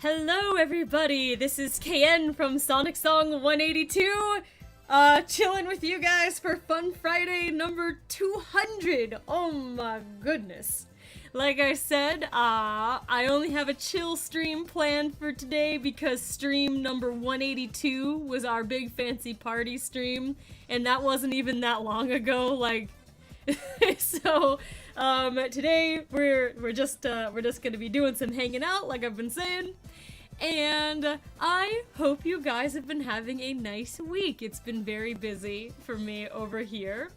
Hello everybody, this is KN from Sonic Song 182, chilling with you guys for Fun Friday number 200. Oh my goodness. Like I said, I only have a chill stream planned for today because stream number 182 was our big fancy party stream, and that wasn't even that long ago, like, so, today we're just gonna be doing some hanging out, like I've been saying, and I hope you guys have been having a nice week. It's been very busy for me over here,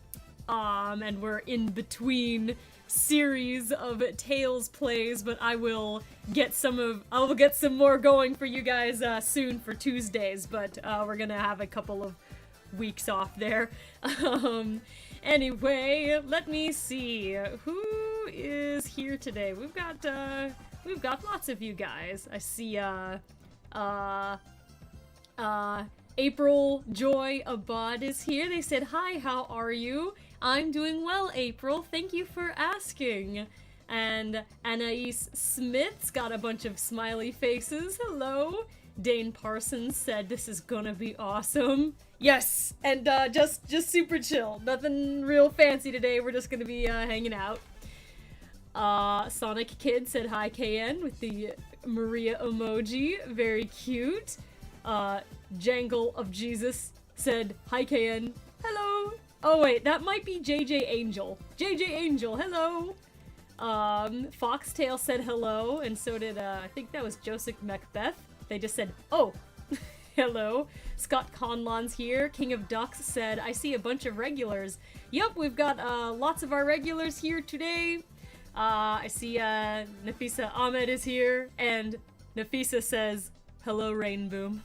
and we're in between series of Tales plays, but I will get some more going for you guys soon for Tuesdays, but we're gonna have a couple of weeks off there. Anyway, let me see who is here today. We've got lots of you guys. I see April Joy Abad is here. They said, "Hi, how are you?" "I'm doing well, April. Thank you for asking." And Anais Smith's got a bunch of smiley faces. Hello. Dane Parsons said, "This is gonna be awesome." Yes, and just super chill. Nothing real fancy today. We're just gonna be hanging out. Sonic Kid said, "Hi, KN," with the Maria emoji. Very cute. Jangle of Jesus said, "Hi, KN." Hello. Oh wait, that might be JJ Angel. JJ Angel, hello. Foxtail said hello, and so did, I think that was Joseph Macbeth. They just said, "Oh." Hello. Scott Conlon's here. King of Ducks said, "I see a bunch of regulars." Yep, we've got lots of our regulars here today. I see Nafisa Ahmed is here, and Nafisa says, "Hello, Rainboom."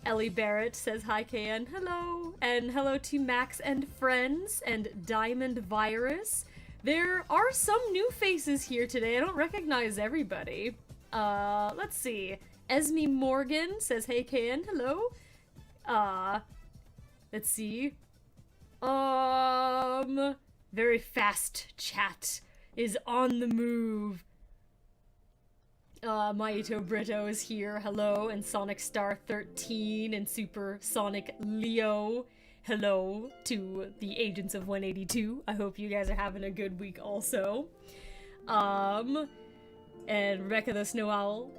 Ellie Barrett says, "Hi, KN." Hello. And hello to Max and Friends and Diamond Virus. There are some new faces here today. I don't recognize everybody. Let's see. Esme Morgan says, "Hey, KN." Hello. Let's see. Very fast chat is on the move. Maito Brito is here. Hello. And Sonic Star 13 and Super Sonic Leo. Hello to the Agents of 182. I hope you guys are having a good week also. And Rebecca the Snow Owl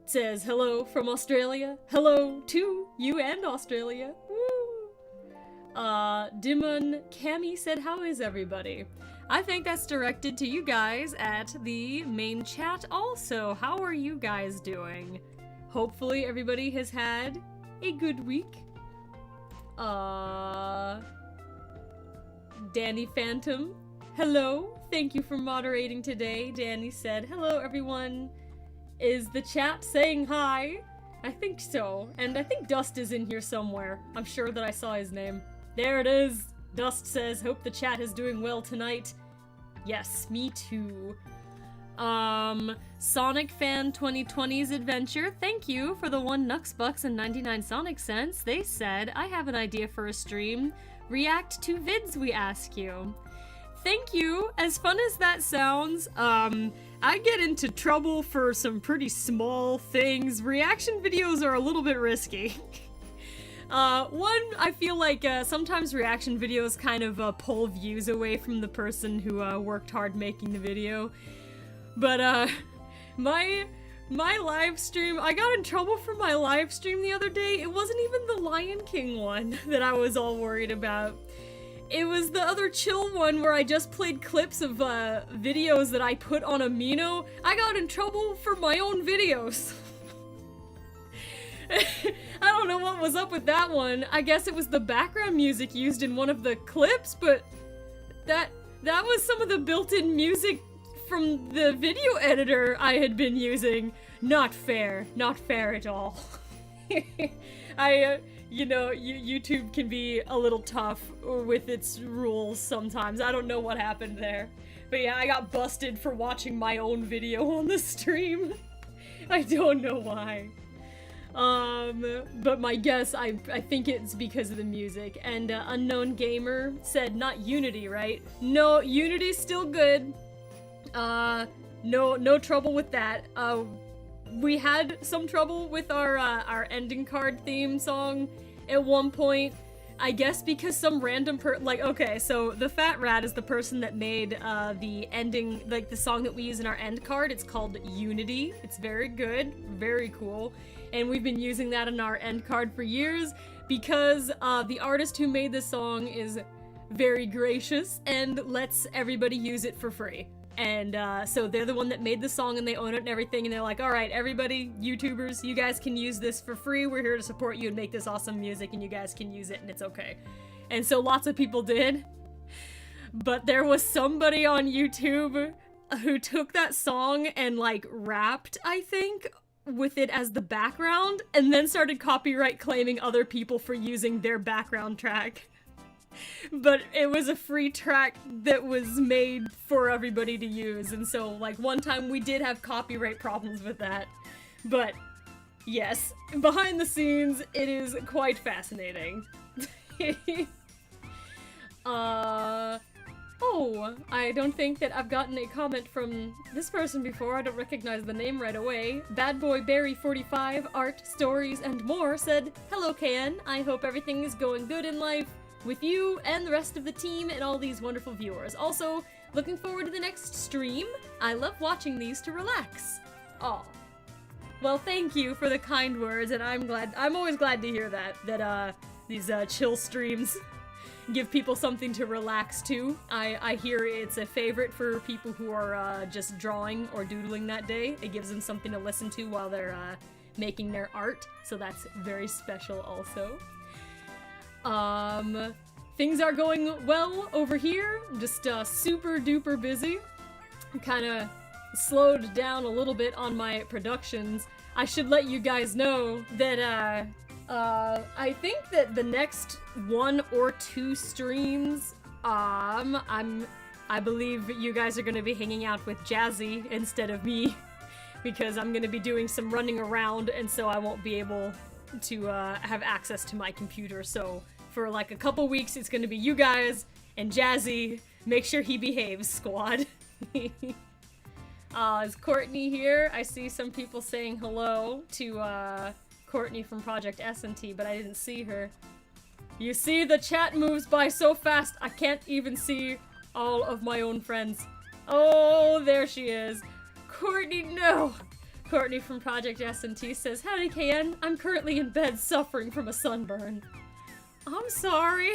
says, "Hello from Australia." Hello to you and Australia. Woo! Dimon Cami said, "How is everybody?" I think that's directed to you guys at the main chat also. How are you guys doing? Hopefully everybody has had a good week. Danny Phantom, hello. Thank you for moderating today. Danny said, "Hello everyone." Is the chat saying hi? I think so. And I think Dust is in here somewhere. I'm sure that I saw his name. There it is. Dust says, "Hope the chat is doing well tonight." Yes, me too. Sonic Fan 2020's Adventure, thank you for the 1 Nux Bucks and 99 Sonic Cents. They said, "I have an idea for a stream. React to vids we ask you." Thank you. As fun as that sounds, I get into trouble for some pretty small things. Reaction videos are a little bit risky. One, I feel like sometimes reaction videos kind of pull views away from the person who worked hard making the video. But my live stream, I got in trouble for my live stream the other day. It wasn't even the Lion King one that I was all worried about. It was the other chill one where I just played clips of videos that I put on Amino. I got in trouble for my own videos. I don't know what was up with that one. I guess it was the background music used in one of the clips, but that was some of the built-in music from the video editor I had been using. Not fair. Not fair at all. You know, YouTube can be a little tough with its rules sometimes. I don't know what happened there. But yeah, I got busted for watching my own video on the stream. I don't know why. But my guess, I think it's because of the music. And Unknown Gamer said, "Not Unity, right?" No, Unity's still good. no trouble with that. We had some trouble with our ending card theme song at one point. I guess because some random okay, so the Fat Rat is the person that made the ending, like the song that we use in our end card. It's called Unity. It's very good, very cool, and we've been using that in our end card for years because the artist who made this song is very gracious and lets everybody use it for free. And so they're the one that made the song and they own it and everything, and they're like, alright, everybody, YouTubers, you guys can use this for free. We're here to support you and make this awesome music, and you guys can use it and it's okay. And so lots of people did. But there was somebody on YouTube who took that song and like rapped, I think, with it as the background, and then started copyright claiming other people for using their background track. But it was a free track that was made for everybody to use, and so, like, one time we did have copyright problems with that. But, yes, behind the scenes, it is quite fascinating. Oh, I don't think that I've gotten a comment from this person before. I don't recognize the name right away. Badboyberry45, art, stories, and more said, "Hello, KN. I hope everything is going good in life with you and the rest of the team and all these wonderful viewers. Also, looking forward to the next stream. I love watching these to relax." Aw. Well, thank you for the kind words, and I'm always glad to hear that these chill streams give people something to relax to. I hear it's a favorite for people who are just drawing or doodling that day. It gives them something to listen to while they're making their art, so that's very special also. Things are going well over here. I'm just super duper busy. Kind of slowed down a little bit on my productions. I should let you guys know that I think that the next 1 or 2 streams, I believe you guys are gonna be hanging out with Jazzy instead of me, because I'm gonna be doing some running around, and so I won't be able to have access to my computer. So for like a couple weeks, it's gonna be you guys and Jazzy. Make sure he behaves, squad. Is Courtney here? I see some people saying hello to Courtney from Project S&T, but I didn't see her. You see, the chat moves by so fast, I can't even see all of my own friends. Oh, there she is. Courtney, no! Courtney from Project S&T says, "Howdy, KN. I'm currently in bed suffering from a sunburn." I'm sorry.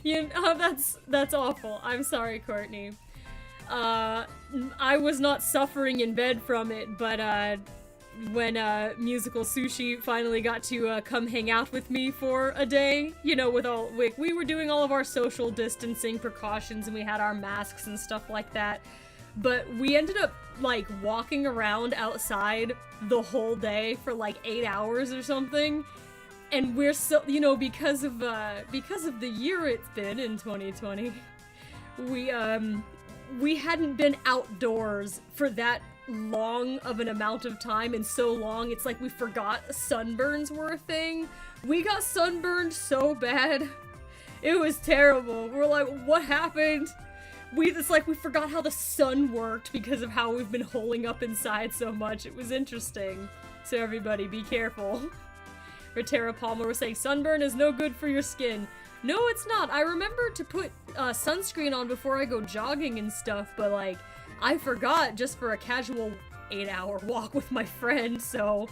You know, that's awful. I'm sorry, Courtney. I was not suffering in bed from it, but when Musical Sushi finally got to come hang out with me for a day, you know, we were doing all of our social distancing precautions and we had our masks and stuff like that, but we ended up like walking around outside the whole day for like 8 hours or something. And we're so, you know, because of the year it's been in 2020, we hadn't been outdoors for that long of an amount of time in so long. It's like we forgot sunburns were a thing. We got sunburned so bad. It was terrible. We're like, what happened? It's like we forgot how the sun worked because of how we've been holing up inside so much. It was interesting. So everybody, be careful. Tara Palmer was saying, sunburn is no good for your skin. No, it's not. I remember to put sunscreen on before I go jogging and stuff, but like, I forgot just for a casual 8-hour walk with my friend, so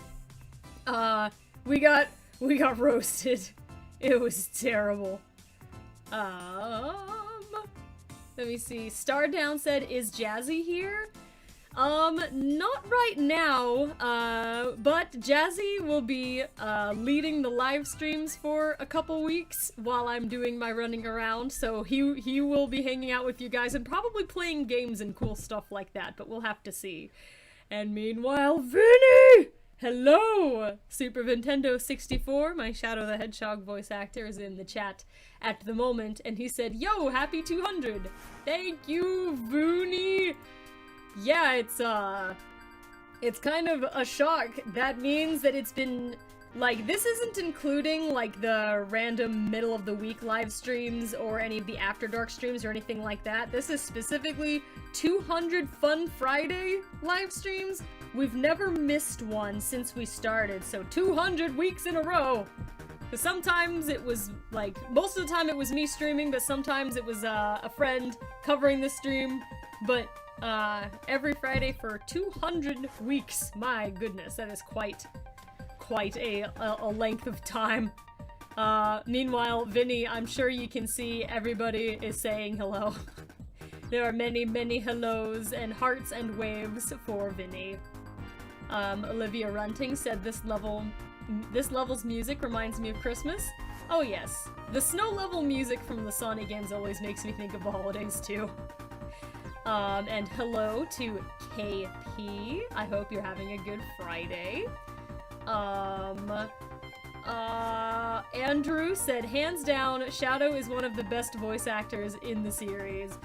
we got roasted. It was terrible. Let me see. Stardown said, "Is Jazzy here?" Not right now, but Jazzy will be, leading the live streams for a couple weeks while I'm doing my running around, so he will be hanging out with you guys and probably playing games and cool stuff like that, but we'll have to see. And meanwhile, Vinny! Hello! Super Nintendo 64, my Shadow the Hedgehog voice actor, is in the chat at the moment, and he said, "Yo, happy 200! Thank you, Vooney!" Yeah, it's kind of a shock. That means that it's been Like, this isn't including, like, the random middle of the week live streams or any of the After Dark streams or anything like that. This is specifically 200 Fun Friday live streams. We've never missed one since we started, so 200 weeks in a row. Because sometimes it was, like, most of the time it was me streaming, but sometimes it was a friend covering the stream. But every Friday for 200 weeks. My goodness, that is quite a length of time. Meanwhile, Vinny, I'm sure you can see everybody is saying hello. There are many, many hellos and hearts and waves for Vinny. Olivia Runting said this level's music reminds me of Christmas. Oh yes, the snow level music from the Sonic games always makes me think of the holidays too. And hello to KP. I hope you're having a good Friday. Andrew said, hands down, Shadow is one of the best voice actors in the series.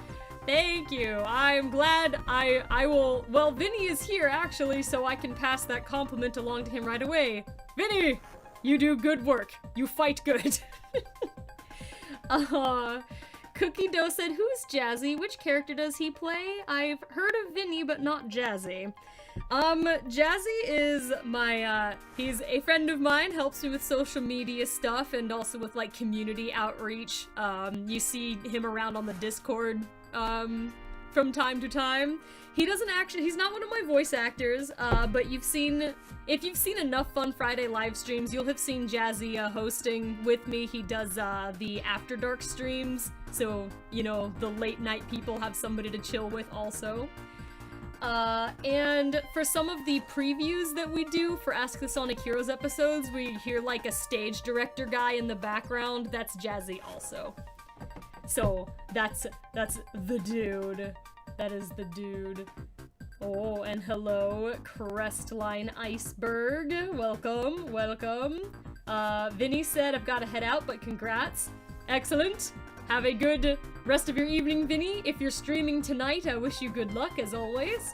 Thank you. I'm glad I will. Well, Vinny is here actually, so I can pass that compliment along to him right away. Vinny, you do good work. You fight good. Cookie Dough said, who's Jazzy? Which character does he play? I've heard of Vinny, but not Jazzy. Jazzy is my, he's a friend of mine, helps me with social media stuff and also with, like, community outreach. You see him around on the Discord, from time to time. He doesn't actually, he's not one of my voice actors, but if you've seen enough Fun Friday live streams, you'll have seen Jazzy, hosting with me. He does, the After Dark streams, so, you know, the late night people have somebody to chill with also. And for some of the previews that we do for Ask the Sonic Heroes episodes, we hear, like, a stage director guy in the background. That's Jazzy also. So, that's the dude. That is the dude. Oh, and hello, Crestline Iceberg. Welcome, welcome. Vinny said, I've gotta head out, but congrats. Excellent. Have a good rest of your evening, Vinny. If you're streaming tonight, I wish you good luck, as always.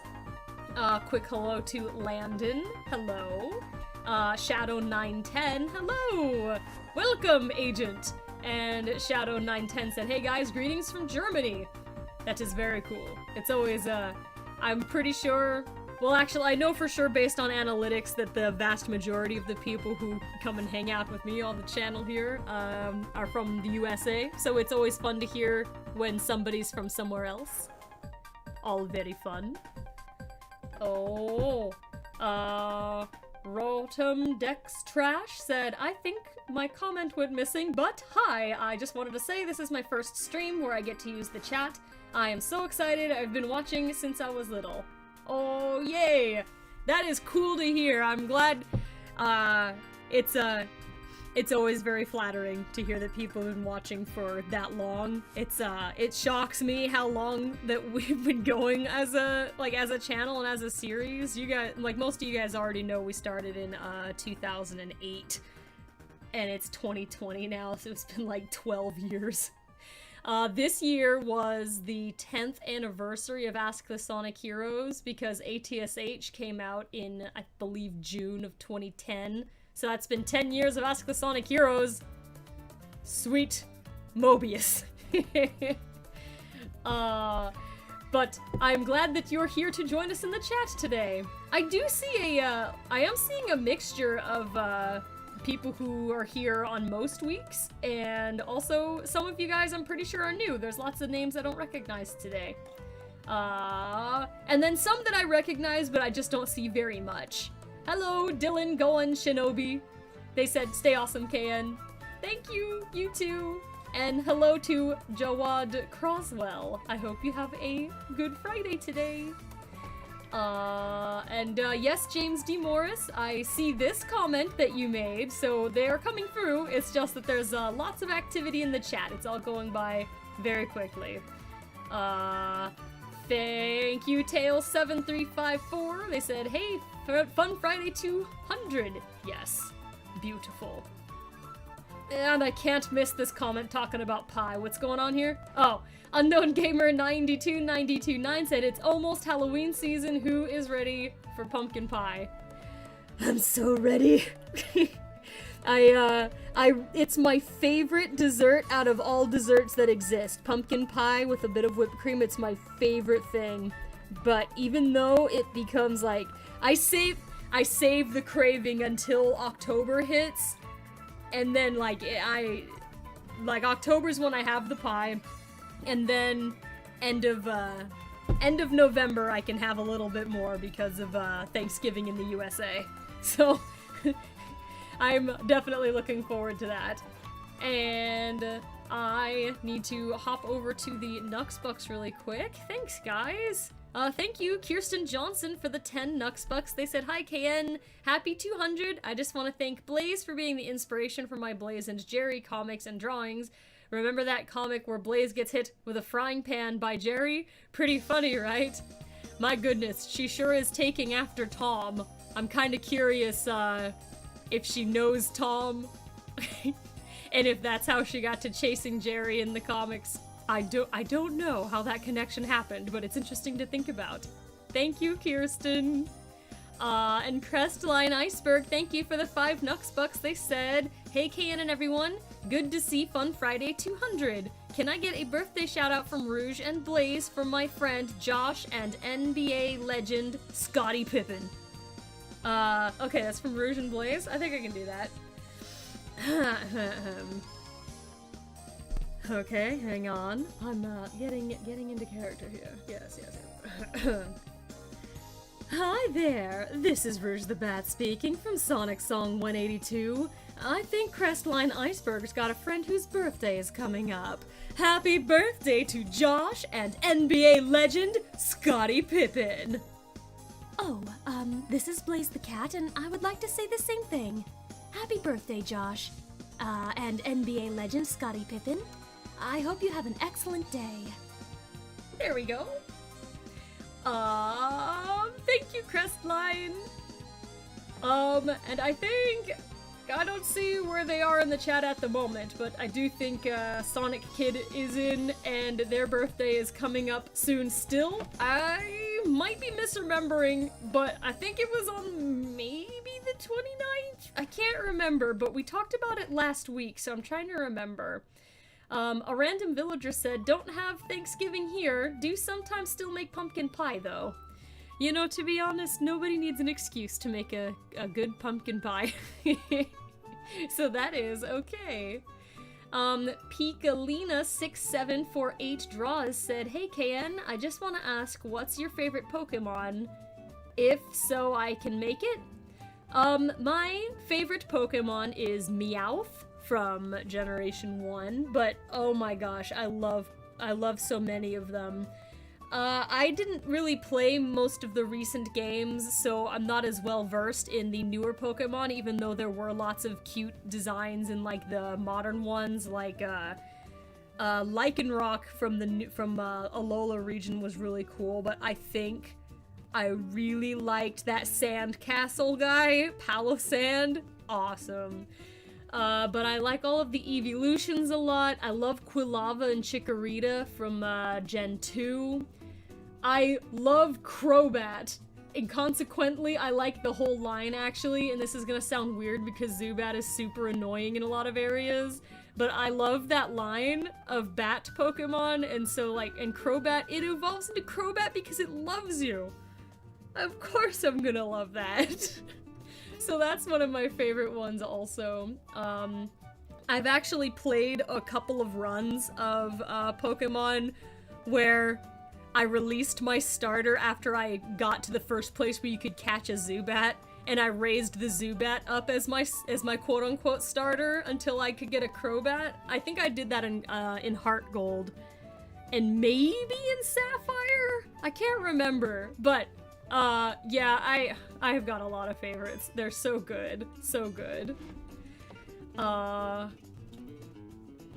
Quick hello to Landon. Hello. Shadow910. Hello. Welcome, Agent. And Shadow910 said, hey guys, greetings from Germany. That is very cool. It's always, I'm pretty sure, well actually I know for sure based on analytics that the vast majority of the people who come and hang out with me on the channel here, are from the USA. So it's always fun to hear when somebody's from somewhere else. All very fun. Oh, Rotom Dex Trash said, I think my comment went missing, but hi, I just wanted to say this is my first stream where I get to use the chat. I am so excited. I've been watching since I was little. Oh, yay! That is cool to hear. I'm glad, it's always very flattering to hear that people have been watching for that long. It shocks me how long that we've been going as a channel and as a series. You guys, like, most of you guys already know we started in, 2008. And it's 2020 now, so it's been like 12 years. This year was the 10th anniversary of Ask the Sonic Heroes because ATSH came out in, I believe, June of 2010. So that's been 10 years of Ask the Sonic Heroes. Sweet Mobius. But I'm glad that you're here to join us in the chat today. I do see I am seeing a mixture of, people who are here on most weeks, and also some of you guys I'm pretty sure are new. There's lots of names I don't recognize today. And then some that I recognize, but I just don't see very much. Hello, Dylan, Gohan, Shinobi. They said, stay awesome, KN. Thank you, you too. And hello to Jawad Croswell. I hope you have a good Friday today. Yes, James D. Morris, I see this comment that you made, so they are coming through. It's just that there's lots of activity in the chat. It's all going by very quickly. Thank you, Tail7354. They said, hey, Fun Friday 200. Yes, beautiful. And I can't miss this comment talking about pie. What's going on here? Oh, Unknown Gamer 92929 said it's almost Halloween season. Who is ready for pumpkin pie? I'm so ready. It's my favorite dessert out of all desserts that exist. Pumpkin pie with a bit of whipped cream, it's my favorite thing. But even though it becomes like, I save the craving until October hits, and then like, October's when I have the pie, and then end of November I can have a little bit more because of Thanksgiving in the USA. So I'm definitely looking forward to that. And I need to hop over to the Nuxbucks really quick. Thanks, guys. Thank you, Kirsten Johnson, for the 10 Nuxbucks. They said, "Hi, KN. Happy 200. I just want to thank Blaze for being the inspiration for my Blaze and Jerry comics and drawings. Remember that comic where Blaze gets hit with a frying pan by Jerry? Pretty funny, right? My goodness, she sure is taking after Tom. I'm kind of curious, if she knows Tom, and if that's how she got to chasing Jerry in the comics. I don't know how that connection happened, but it's interesting to think about. Thank you, Kirsten. And Crestline Iceberg, thank you for the 5 Nuxbucks. They said, "Hey, KN and everyone. Good to see Fun Friday 200. Can I get a birthday shout out from Rouge and Blaze from my friend Josh and NBA legend Scottie Pippen?" Okay, that's from Rouge and Blaze. I think I can do that. Okay, hang on. I'm getting into character here. Yes. Hi there, this is Rouge the Bat speaking from Sonic Song 182. I think Crestline Iceberg's got a friend whose birthday is coming up. Happy birthday to Josh and NBA legend Scottie Pippen. Oh, this is Blaze the Cat, and I would like to say the same thing. Happy birthday, Josh. And NBA legend Scottie Pippen. I hope you have an excellent day. There we go. Thank you, Crestline. And I think, I don't see where they are in the chat at the moment, but I do think, Sonic Kid is in, and their birthday is coming up soon still. I might be misremembering, but I think it was on maybe the 29th? I can't remember, but we talked about it last week, so I'm trying to remember. A random villager said, "Don't have Thanksgiving here. Do sometimes still make pumpkin pie, though." You know, to be honest, nobody needs an excuse to make a good pumpkin pie. So that is okay. Pikalina6748 Draws said, "Hey KN, I just want to ask, what's your favorite Pokemon? If so, I can make it." My favorite Pokemon is Meowth from Generation 1, but oh my gosh, I love so many of them. I didn't really play most of the recent games, so I'm not as well versed in the newer Pokemon, even though there were lots of cute designs in like the modern ones, like Lycanroc from Alola region was really cool, but I think I really liked that Sandcastle guy, Palossand. Awesome. But I like all of the evolutions a lot. I love Quilava and Chikorita from Gen 2. I love Crobat, and consequently I like the whole line actually, and this is gonna sound weird because Zubat is super annoying in a lot of areas, but I love that line of bat Pokemon, and so like, and Crobat, it evolves into Crobat because it loves you. Of course I'm gonna love that. So that's one of my favorite ones also. I've actually played a couple of runs of Pokemon where I released my starter after I got to the first place where you could catch a Zubat, and I raised the Zubat up as my quote-unquote starter until I could get a Crobat. I think I did that in Heart Gold, and maybe in Sapphire? I can't remember, but yeah, I've got a lot of favorites. They're so good. So good.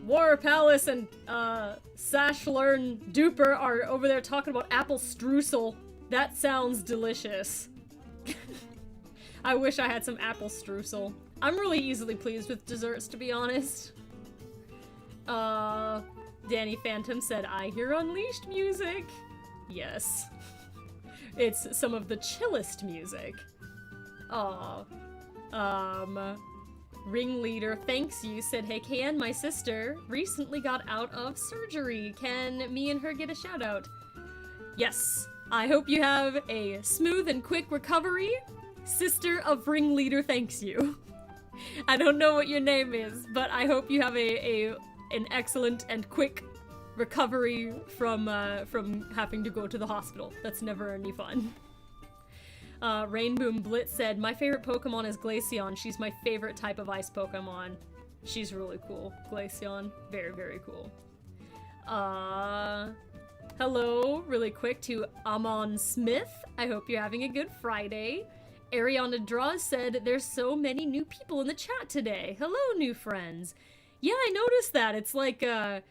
War Palace and, Sashlearn Duper are over there talking about apple streusel. That sounds delicious. I wish I had some apple streusel. I'm really easily pleased with desserts, to be honest. Danny Phantom said, "I hear Unleashed music." Yes. It's some of the chillest music. Aw. Ringleader Thanks You said, hey KN, my sister recently got out of surgery. Can me and her get a shout out? Yes, I hope you have a smooth and quick recovery. Sister of Ringleader Thanks You. I don't know what your name is, but I hope you have an excellent and quick recovery from having to go to the hospital. That's never any fun. Rainboom Blitz said, my favorite Pokemon is Glaceon. She's my favorite type of ice Pokemon. She's really cool. Glaceon, very, very cool. Hello, really quick to Amon Smith. I hope you're having a good Friday. Ariana Draws said, there's so many new people in the chat today. Hello, new friends. Yeah, I noticed that. It's like, and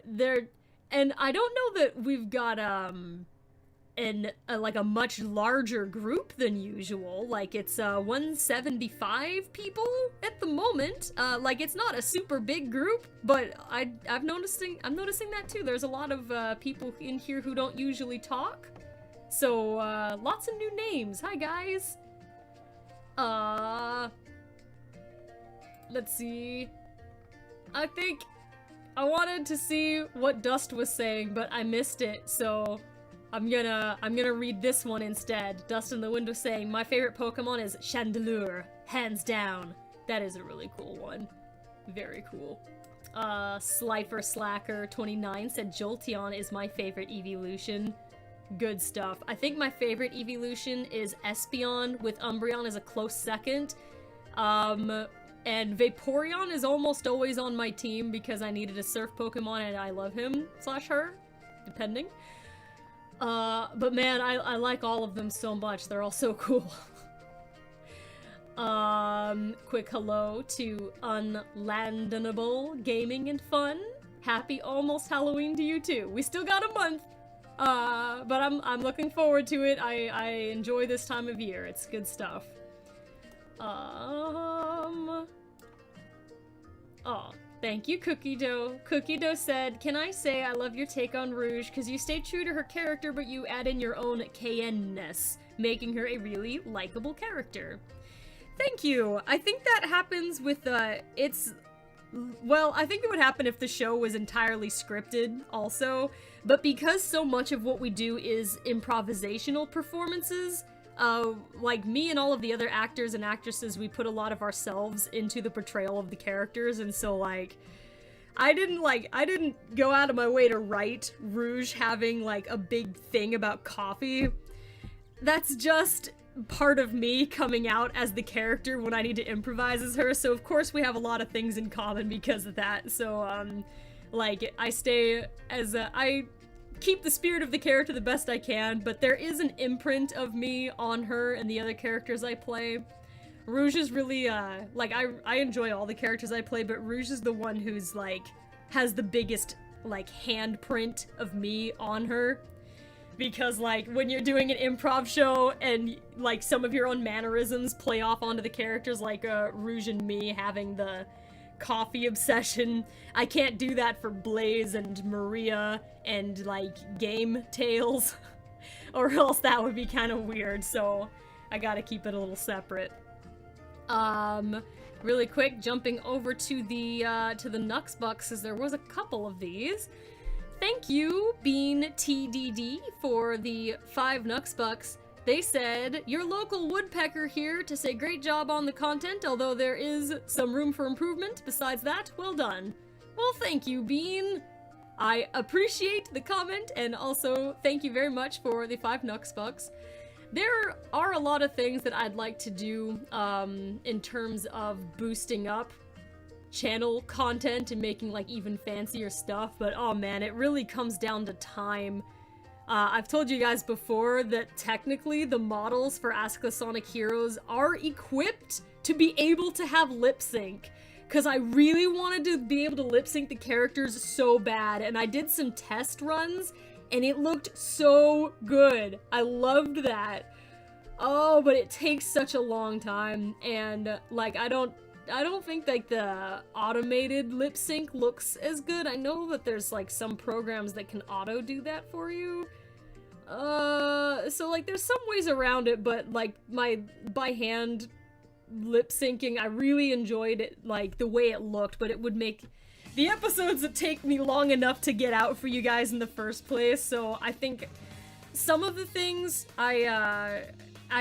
I don't know that we've got, like a much larger group than usual. Like, it's 175 people at the moment. Like, it's not a super big group, but I'm noticing that too. There's a lot of people in here who don't usually talk. So lots of new names. Hi guys. Let's see. I think I wanted to see what Dust was saying, but I missed it, so I'm gonna read this one instead. Dust in the Window saying, my favorite Pokemon is Chandelure, hands down. That is a really cool one. Very cool. Slifer Slacker 29 said Jolteon is my favorite evolution. Good stuff. I think my favorite evolution is Espeon, with Umbreon as a close second. And Vaporeon is almost always on my team because I needed a surf Pokemon and I love him / her, depending. But man, I like all of them so much. They're all so cool. Quick hello to Unlandable Gaming and Fun. Happy almost Halloween to you too. We still got a month. But I'm looking forward to it. I enjoy this time of year. It's good stuff. Oh, thank you, Cookie Dough. Cookie Dough said, can I say I love your take on Rouge, because you stay true to her character, but you add in your own KN-ness, making her a really likable character. Thank you. I think that happens with, well, I think it would happen if the show was entirely scripted, also, but because so much of what we do is improvisational performances, like me and all of the other actors and actresses, we put a lot of ourselves into the portrayal of the characters, and so, like, I didn't go out of my way to write Rouge having, like, a big thing about coffee. That's just part of me coming out as the character when I need to improvise as her, so of course we have a lot of things in common because of that. So, like, I stay as I keep the spirit of the character the best I can, but there is an imprint of me on her and the other characters I play. Rouge is really, like, I enjoy all the characters I play, but Rouge is the one who's, like, has the biggest, like, handprint of me on her. Because, like, when you're doing an improv show and, like, some of your own mannerisms play off onto the characters, like, Rouge and me having the coffee obsession, I can't do that for Blaze and Maria and, like, Game Tales, or else that would be kind of weird, so I gotta keep it a little separate. Really quick, jumping over to the Nux Bucks, as there was a couple of these. Thank you, Bean TDD, for the 5 Nux Bucks. They said, your local woodpecker here to say great job on the content, although there is some room for improvement. Besides that, well done. Well, thank you, Bean. I appreciate the comment, and also thank you very much for the 5 Nux Bucks. There are a lot of things that I'd like to do in terms of boosting up channel content and making, like, even fancier stuff, but oh man, it really comes down to time. I've told you guys before that technically the models for Ask the Sonic Heroes are equipped to be able to have lip sync, because I really wanted to be able to lip sync the characters so bad, and I did some test runs and it looked so good. I loved that. Oh, but it takes such a long time, and like I don't think like the automated lip sync looks as good. I know that there's like some programs that can auto do that for you. So like there's some ways around it, but like my by hand lip syncing. I really enjoyed it, like the way it looked, but it would make the episodes that take me long enough to get out for you guys in the first place. So I think some of the things I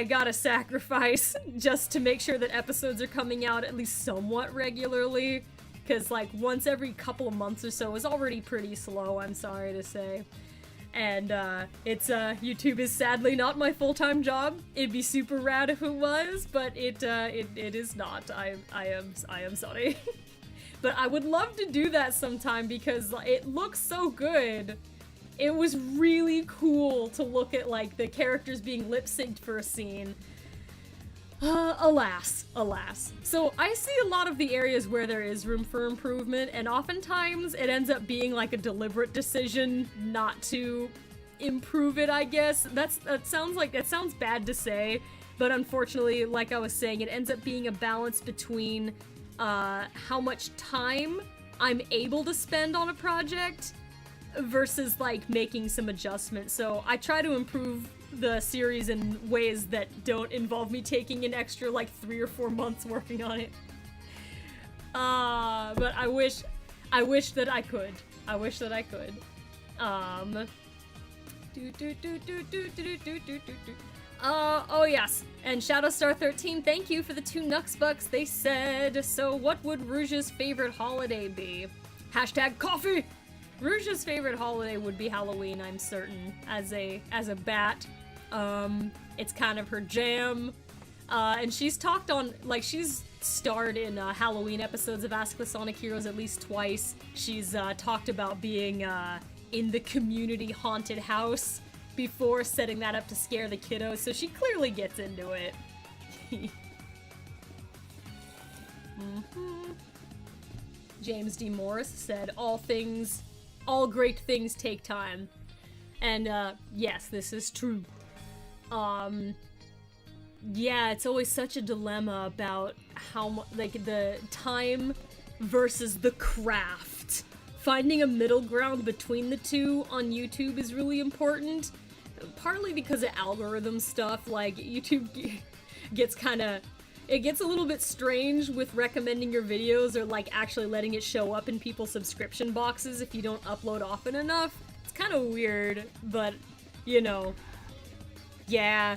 gotta sacrifice just to make sure that episodes are coming out at least somewhat regularly, because like once every couple of months or so is already pretty slow, I'm sorry to say. And it's YouTube is sadly not my full-time job. It'd be super rad if it was, but it is not. I am sorry. But I would love to do that sometime because it looks so good. It was really cool to look at like the characters being lip-synced for a scene. Alas. So I see a lot of the areas where there is room for improvement, and oftentimes it ends up being like a deliberate decision not to improve it, I guess. That sounds bad to say, but unfortunately, like I was saying, it ends up being a balance between how much time I'm able to spend on a project versus like making some adjustments. So I try to improve the series in ways that don't involve me taking an extra like 3 or 4 months working on it. But I wish that I could. Oh yes, and Shadowstar13, thank you for the 2 Nux Bucks. They said, so what would Rouge's favorite holiday be? Hashtag coffee! Rouge's favorite holiday would be Halloween, I'm certain, as a bat. It's kind of her jam. And she's talked on, like, she's starred in Halloween episodes of Ask the Sonic Heroes at least twice. She's talked about being in the community haunted house before setting that up to scare the kiddos, so she clearly gets into it. James D. Morris said, all great things take time. And, yes, this is true. Yeah, it's always such a dilemma about how like, the time versus the craft. Finding a middle ground between the two on YouTube is really important. Partly because of algorithm stuff, like, YouTube gets it gets a little bit strange with recommending your videos or, like, actually letting it show up in people's subscription boxes if you don't upload often enough. It's kind of weird, but, you know, yeah.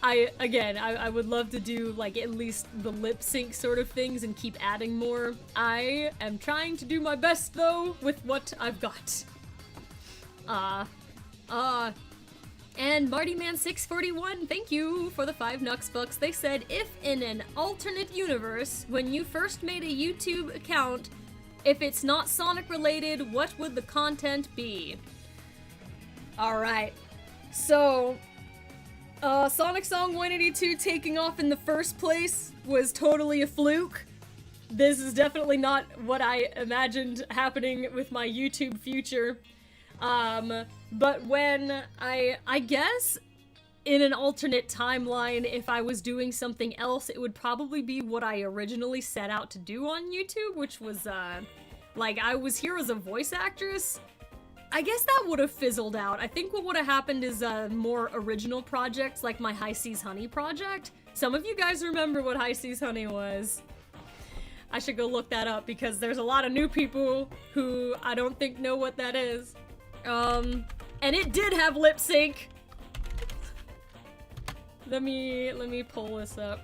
I would love to do, like, at least the lip sync sort of things and keep adding more. I am trying to do my best, though, with what I've got. And MartyMan641, thank you for the 5 Nux Bucks. They said, if in an alternate universe, when you first made a YouTube account, if it's not Sonic related, what would the content be? Alright, so, Sonic Song 182 taking off in the first place was totally a fluke. This is definitely not what I imagined happening with my YouTube future. But when I guess in an alternate timeline, if I was doing something else, it would probably be what I originally set out to do on YouTube, which was, like, I was here as a voice actress. I guess that would have fizzled out. I think what would have happened is, more original projects, like my High Seas Honey project. Some of you guys remember what High Seas Honey was. I should go look that up, because there's a lot of new people who I don't think know what that is. And it did have lip sync. Let me pull this up.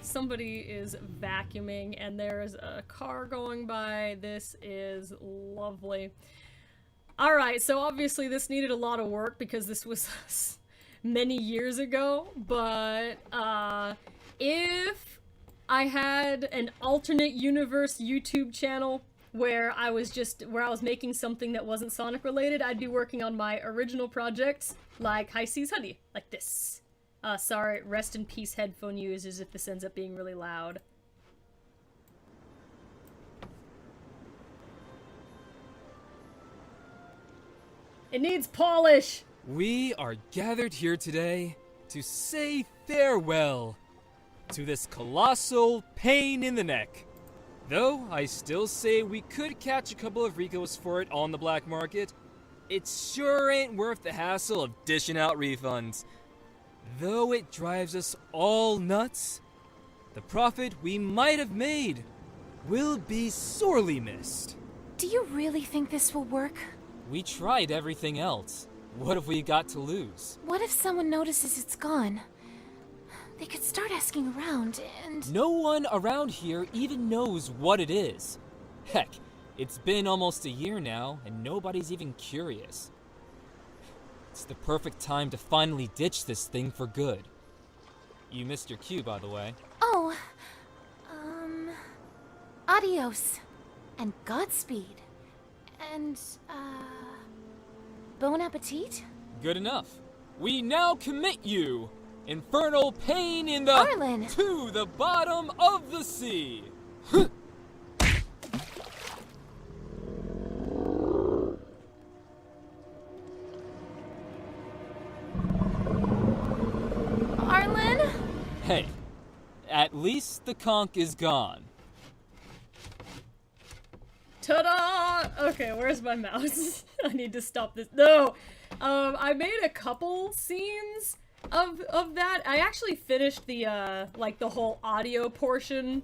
Somebody is vacuuming and there is a car going by. This is lovely. Alright, so obviously this needed a lot of work because this was many years ago, but, if I had an alternate universe YouTube channel where I was making something that wasn't Sonic related, I'd be working on my original projects, like High Seas Honey, like this. Sorry, rest in peace headphone users if this ends up being really loud. It needs polish! We are gathered here today to say farewell to this colossal pain in the neck. Though, I still say we could catch a couple of Ricos for it on the black market. It sure ain't worth the hassle of dishing out refunds. Though it drives us all nuts, the profit we might have made will be sorely missed. Do you really think this will work? We tried everything else. What have we got to lose? What if someone notices it's gone? They could start asking around and... No one around here even knows what it is. Heck, it's been almost a year now, and nobody's even curious. It's the perfect time to finally ditch this thing for good. You missed your cue, by the way. Oh, adios. And Godspeed. And, bon appetit? Good enough. We now commit you, infernal pain in the... Arlen! To the bottom of the sea! Arlen? Hey, at least the conch is gone. Ta-da! Okay, where's my mouse? I need to stop this. No! I made a couple scenes of that. I actually finished the, like, the whole audio portion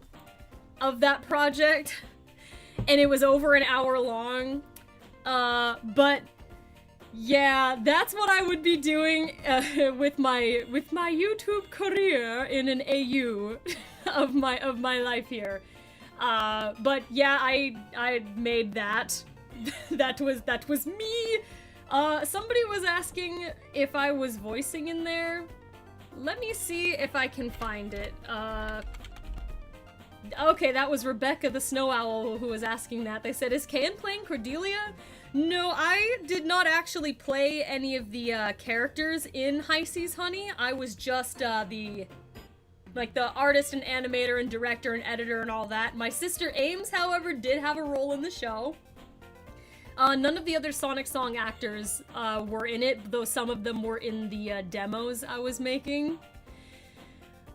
of that project. And it was over an hour long. But... yeah, that's what I would be doing with my YouTube career in an AU of my life here. But yeah, I made that. that was me. Somebody was asking if I was voicing in there. Let me see if I can find it. Okay, that was Rebecca the Snow Owl who was asking that. They said, is Kayan playing Cordelia? No, I did not actually play any of the characters in High Seas Honey. I was just the artist and animator and director and editor and all that. My sister Ames, however, did have a role in the show. None of the other Sonic Song actors were in it, though some of them were in the demos I was making.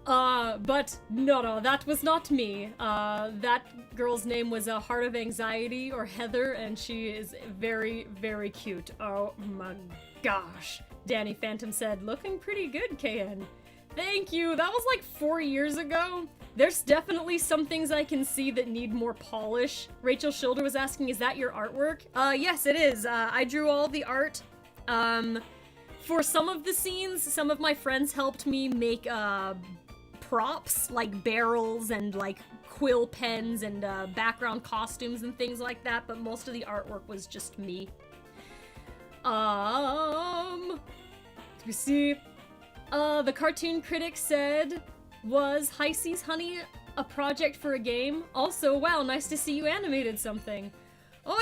But no, that was not me. That girl's name was Heart of Anxiety, or Heather, and she is very, very cute. Oh my gosh. Danny Phantom said, looking pretty good, KN. Thank you, that was like 4 years ago. There's definitely some things I can see that need more polish. Rachel Schilder was asking, is that your artwork? Yes, it is. I drew all the art. For some of the scenes, some of my friends helped me make, props, like barrels and like quill pens and background costumes and things like that, but most of the artwork was just me. Let me see. The cartoon critic said, was High Seas Honey a project for a game? Also, wow, nice to see you animated something. Oh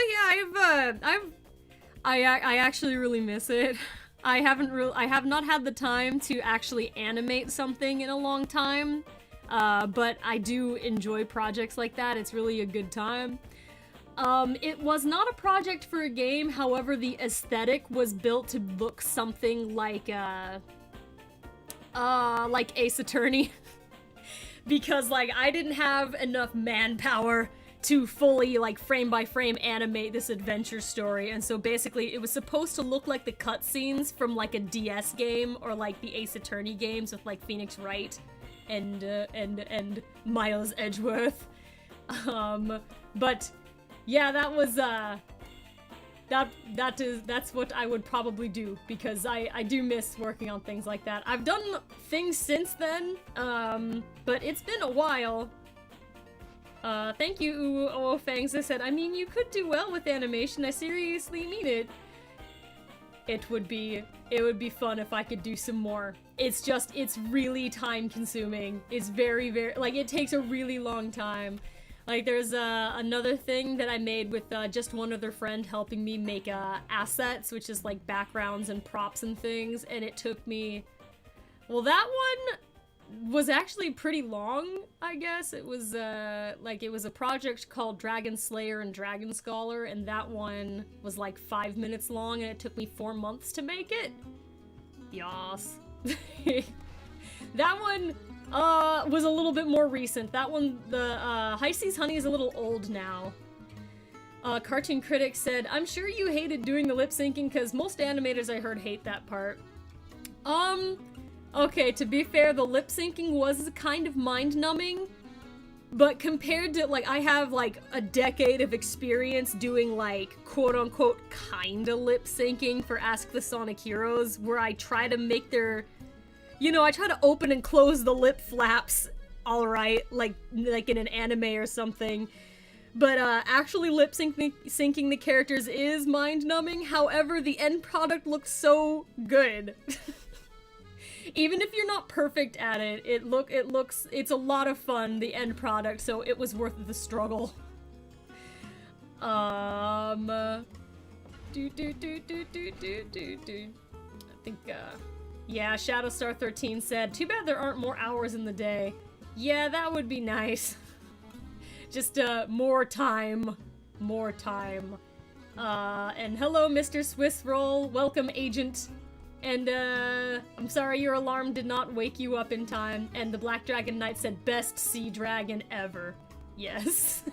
yeah, I actually really miss it. I have not had the time to actually animate something in a long time, but I do enjoy projects like that. It's really a good time. It was not a project for a game, however, the aesthetic was built to look something like Ace Attorney. Because, like, I didn't have enough manpower to fully, like, frame by frame animate this adventure story, and so basically it was supposed to look like the cutscenes from, like, a DS game, or, like, the Ace Attorney games with, like, Phoenix Wright and Miles Edgeworth. But, yeah, that was, that's what I would probably do, because I do miss working on things like that. I've done things since then, but it's been a while. Thank you, Oooh Fangs. I said, I mean, you could do well with animation. I seriously mean it. It would be fun if I could do some more. It's really time consuming. It's very, very, like, it takes a really long time. Like, there's another thing that I made with just one other friend helping me make assets, which is like backgrounds and props and things, and it took me... Well, that one was actually pretty long, I guess. It was, it was a project called Dragon Slayer and Dragon Scholar, and that one was like 5 minutes long, and it took me 4 months to make it. Yas. That one... was a little bit more recent. That one, the, High Seas Honey is a little old now. Cartoon Critic said, I'm sure you hated doing the lip syncing, because most animators I heard hate that part. Okay, to be fair, the lip syncing was kind of mind-numbing, but compared to, like, I have, like, a decade of experience doing, like, quote-unquote kinda lip syncing for Ask the Sonic Heroes, where I try to make their, you know, I try to open and close the lip flaps alright, like in an anime or something. But actually lip syncing the characters is mind-numbing. However, the end product looks so good. Even if you're not perfect at it, it's a lot of fun, the end product, so it was worth the struggle. I think, yeah, Shadowstar13 said, too bad there aren't more hours in the day. Yeah, that would be nice. Just, more time. More time. And hello, Mr. Swiss Roll. Welcome, Agent. And, I'm sorry your alarm did not wake you up in time. And the Black Dragon Knight said, best sea dragon ever. Yes.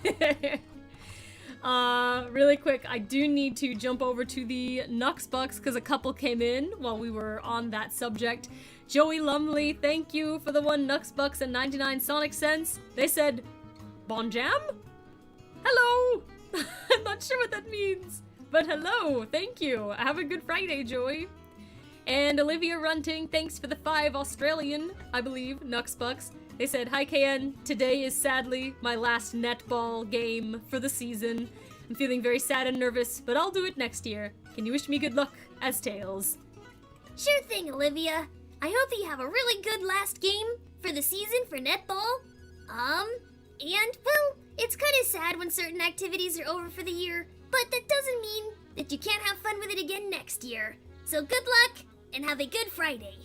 Really quick, I do need to jump over to the Nux Bucks because a couple came in while we were on that subject. Joey Lumley, thank you for the 1 Nux Bucks and 99 Sonic Cents. They said, Bon Jam? Hello! I'm not sure what that means, but hello, thank you. Have a good Friday, Joey. And Olivia Runting, thanks for the 5 Australian, I believe, Nux Bucks. They said, hi KN, today is sadly my last netball game for the season. I'm feeling very sad and nervous, but I'll do it next year. Can you wish me good luck as Tails? Sure thing, Olivia. I hope that you have a really good last game for the season for netball. And, well, it's kind of sad when certain activities are over for the year, but that doesn't mean that you can't have fun with it again next year. So good luck, and have a good Friday.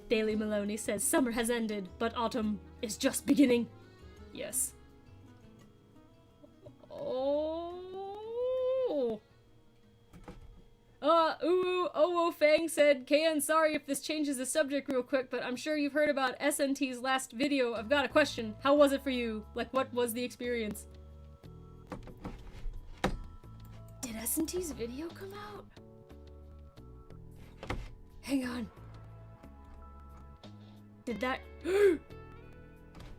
Daily Maloney says, summer has ended, but autumn is just beginning. Yes. Oh. Oooh, Fang said, KN, sorry if this changes the subject real quick, but I'm sure you've heard about SNT's last video. I've got a question. How was it for you? Like, what was the experience? Did SNT's video come out? Hang on. Did that...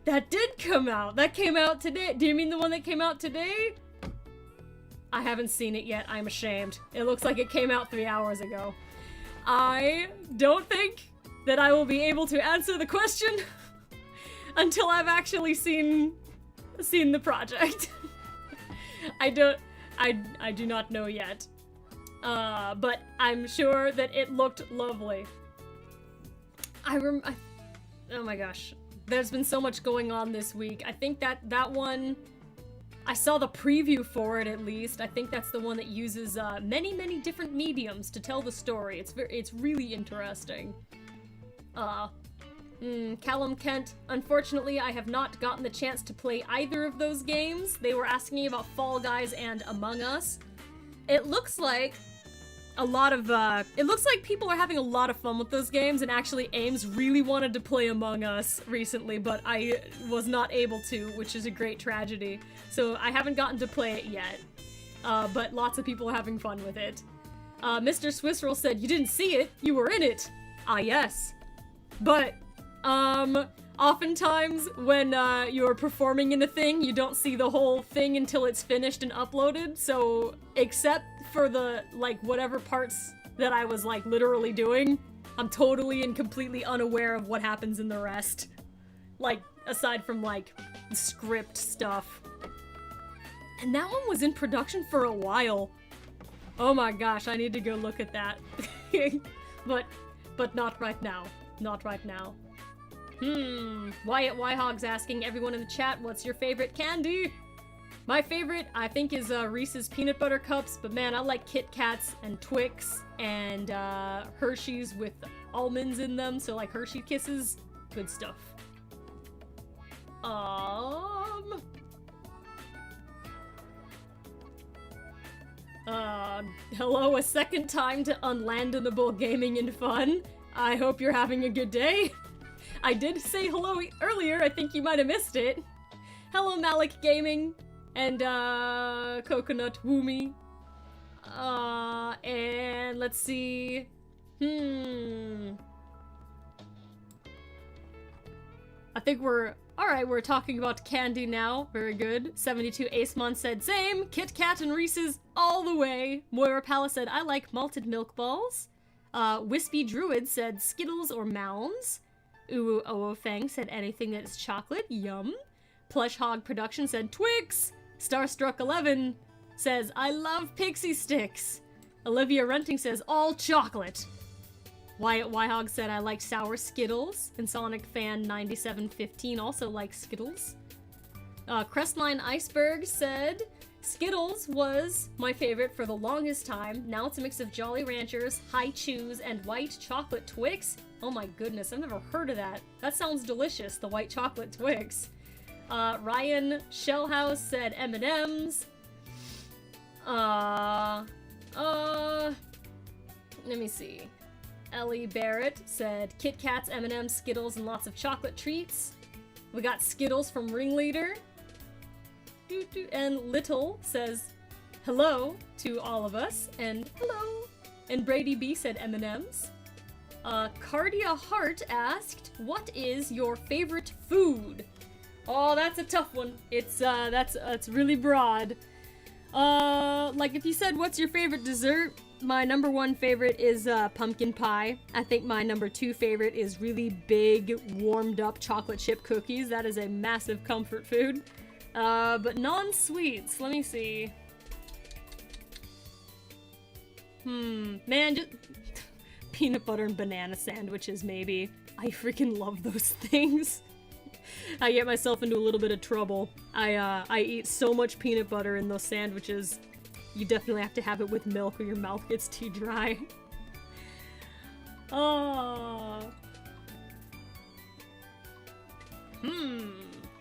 That did come out! That came out today! Do you mean the one that came out today? I haven't seen it yet, I'm ashamed. It looks like it came out 3 hours ago. I don't think that I will be able to answer the question until I've actually seen the project. I do not know yet. But I'm sure that it looked lovely. Oh my gosh. There's been so much going on this week. I think that one, I saw the preview for it at least. I think that's the one that uses many different mediums to tell the story. It's really interesting. Callum Kent, unfortunately I have not gotten the chance to play either of those games. They were asking me about Fall Guys and Among Us. It looks like people are having a lot of fun with those games, and actually Ames really wanted to play Among Us recently, but I was not able to, which is a great tragedy. So I haven't gotten to play it yet, but lots of people are having fun with it. Mr. Swissroll said, you didn't see it, you were in it. Ah, yes. But, oftentimes when you're performing in a thing, you don't see the whole thing until it's finished and uploaded, so except for the, like, whatever parts that I was, like, literally doing, I'm totally and completely unaware of what happens in the rest. Like, aside from, like, script stuff. And that one was in production for a while. Oh my gosh, I need to go look at that. But not right now. Not right now. Wyatt Wyhog's asking everyone in the chat, what's your favorite candy? My favorite, I think, is Reese's Peanut Butter Cups, but man, I like Kit Kats and Twix and Hershey's with almonds in them, so like Hershey Kisses, good stuff. Hello, a second time to Unlandable Gaming and Fun. I hope you're having a good day. I did say hello earlier, I think you might have missed it. Hello, Malik Gaming. And, Coconut Woomy. And let's see. think we're alright, we're talking about candy now. Very good. 72 Acemon said same. Kit Kat and Reese's all the way. Moira Palace said I like malted milk balls. Wispy Druid said Skittles or Mounds. Oooh Fang said anything that is chocolate. Yum. Plush Hog Production said Twix. Starstruck 11 says I love Pixie Sticks. Olivia Renting says all chocolate. Wyatt Wyhog said I like sour Skittles, and Sonic Fan 9715 also likes Skittles. Crestline Iceberg said Skittles was my favorite for the longest time. Now it's a mix of Jolly Ranchers, High Chews, and white chocolate Twix. Oh my goodness, I've never heard of that. That sounds delicious, the white chocolate Twix. Ryan Shellhouse said M&M's. Let me see. Ellie Barrett said Kit Kats, M&M's, Skittles, and lots of chocolate treats. We got Skittles from Ringleader. And Little says hello to all of us, and hello. And Brady B said M&M's. Cardia Hart asked, what is your favorite food? Oh, that's a tough one. It's really broad. Like if you said what's your favorite dessert, my number one favorite is pumpkin pie. I think my number two favorite is really big, warmed up chocolate chip cookies. That is a massive comfort food. But non-sweets, let me see. Man, just peanut butter and banana sandwiches, maybe. I freaking love those things. I get myself into a little bit of trouble. I eat so much peanut butter in those sandwiches. You definitely have to have it with milk or your mouth gets too dry. Oh.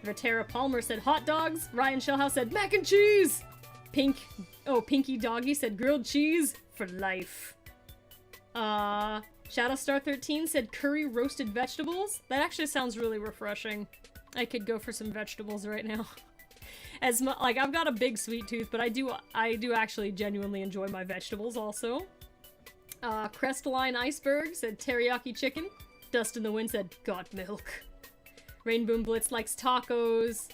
Vertera Palmer said hot dogs. Ryan Shellhouse said mac and cheese. Pinky Doggy said grilled cheese for life. Shadowstar13 said curry roasted vegetables. That actually sounds really refreshing. I could go for some vegetables right now. Like I've got a big sweet tooth, but I do actually genuinely enjoy my vegetables also. Crestaline Iceberg said teriyaki chicken. Dust in the Wind said got milk. Rainboom Blitz likes tacos.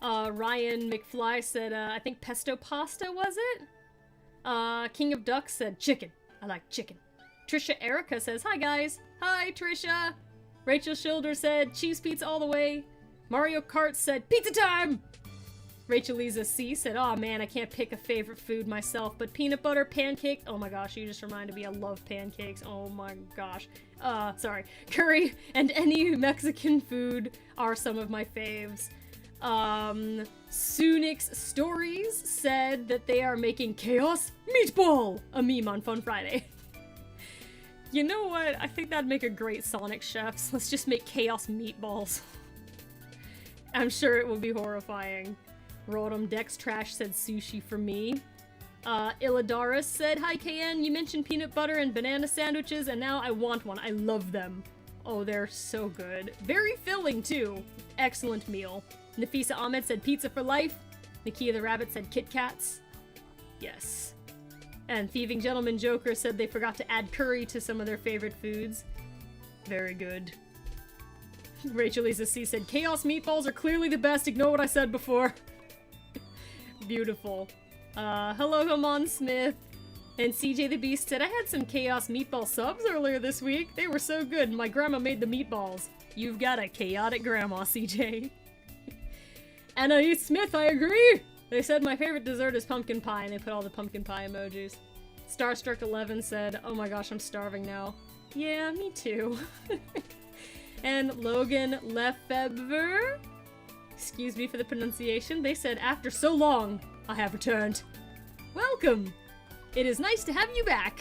Ryan McFly said I think pesto pasta, was it? King of Ducks said chicken. I like chicken. Trisha Erica says hi guys. Hi Trisha. Rachel Schilder said cheese pizza all the way. Mario Kart said pizza time. Rachel Lisa C said, oh man, I can't pick a favorite food myself, but peanut butter, pancake. Oh my gosh, you just reminded me, I love pancakes. Oh my gosh. Sorry. Curry and any Mexican food are some of my faves. Sunix Stories said that they are making Chaos Meatball, a meme on Fun Friday. You know what? I think that'd make a great Sonic Chefs. Let's just make Chaos Meatballs. I'm sure it will be horrifying. Rodom Dex Trash said sushi for me. Illadaris said, hi KN, you mentioned peanut butter and banana sandwiches and now I want one. I love them. Oh, they're so good. Very filling too. Excellent meal. Nafisa Ahmed said pizza for life. Nakia the Rabbit said Kit Kats. Yes. And Thieving Gentleman Joker said they forgot to add curry to some of their favorite foods. Very good. Rachel Lisa C said, Chaos Meatballs are clearly the best, ignore what I said before. Beautiful. Hello Hamon Smith. And CJ the Beast said, I had some Chaos Meatball subs earlier this week. They were so good, my grandma made the meatballs. You've got a chaotic grandma, CJ. Anna E. Smith, I agree! They said my favorite dessert is pumpkin pie, and they put all the pumpkin pie emojis. Starstruck 11 said, oh my gosh, I'm starving now. Yeah, me too. And Logan Lefebvre, excuse me for the pronunciation, they said, after so long, I have returned. Welcome! It is nice to have you back.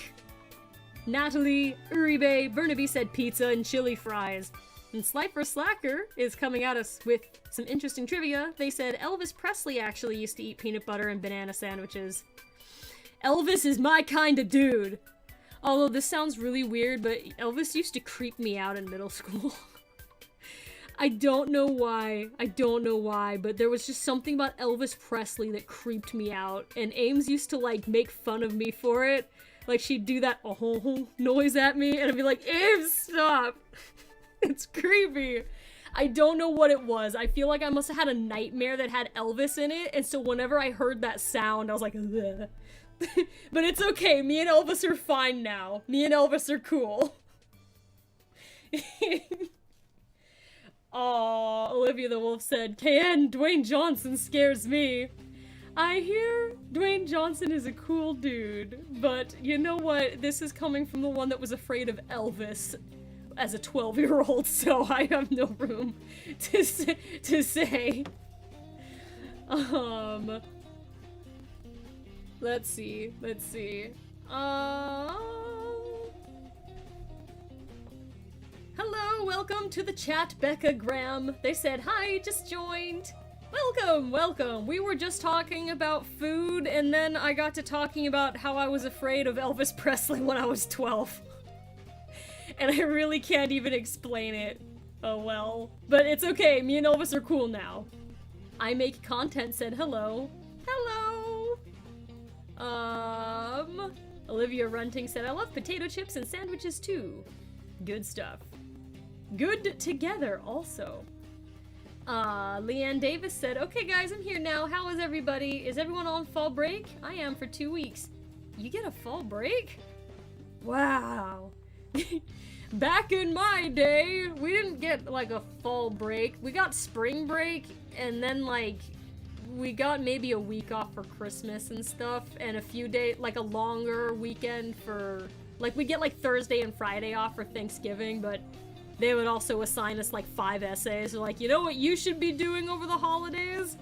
Natalie Uribe Burnaby said pizza and chili fries. And Slifer Slacker is coming at us with some interesting trivia. They said Elvis Presley actually used to eat peanut butter and banana sandwiches. Elvis is my kind of dude. Although this sounds really weird, but Elvis used to creep me out in middle school. I don't know why, but there was just something about Elvis Presley that creeped me out, and Ames used to, like, make fun of me for it. Like, she'd do that oh noise at me, and I'd be like, Ames, stop! It's creepy! I don't know what it was. I feel like I must have had a nightmare that had Elvis in it, and so whenever I heard that sound, I was like, ugh. But it's okay, me and Elvis are fine now. Me and Elvis are cool. Aw, Olivia the Wolf said, KN, Dwayne Johnson scares me. I hear Dwayne Johnson is a cool dude, but you know what? This is coming from the one that was afraid of Elvis as a 12-year-old, so I have no room to say. Let's see. Hello, welcome to the chat, Becca Graham. They said, hi, just joined. Welcome. We were just talking about food, and then I got to talking about how I was afraid of Elvis Presley when I was 12. And I really can't even explain it. Oh well. But it's okay, me and Elvis are cool now. I Make Content said hello. Olivia Runting said, I love potato chips and sandwiches too. Good stuff. Good together also. Leanne Davis said, okay guys, I'm here now. How is everybody? Is everyone on fall break? I am for 2 weeks. You get a fall break? Wow. Back in my day, we didn't get like a fall break. We got spring break, and then like we got maybe a week off for Christmas and stuff, and a few days, like a longer weekend for, like we get like Thursday and Friday off for Thanksgiving, but they would also assign us like 5 essays. They're like, you know what you should be doing over the holidays?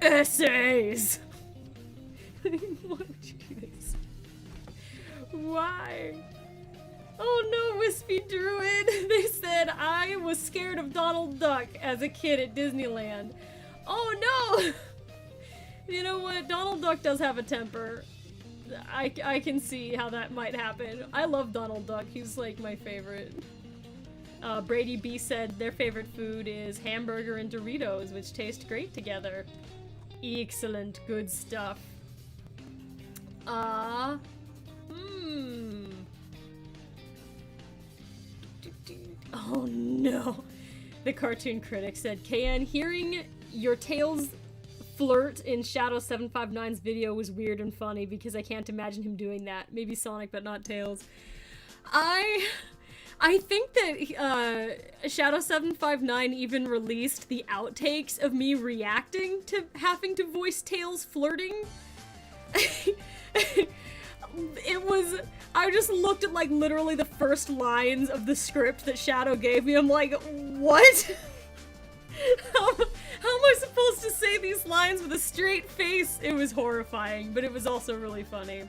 Essays! Why would you do this? Why? Oh no, Wispy Druid! They said I was scared of Donald Duck as a kid at Disneyland. Oh no! You know what? Donald Duck does have a temper. I can see how that might happen. I love Donald Duck. He's like my favorite. Brady B said their favorite food is hamburger and Doritos, which taste great together. Excellent, good stuff. Oh no. The cartoon critic said, KN, hearing your Tails flirt in Shadow 759's video was weird and funny because I can't imagine him doing that. Maybe Sonic, but not Tails. I think that Shadow 759 even released the outtakes of me reacting to having to voice Tails flirting. I just looked at like literally the first lines of the script that Shadow gave me. I'm like, what? How am I supposed to say these lines with a straight face? It was horrifying, but it was also really funny.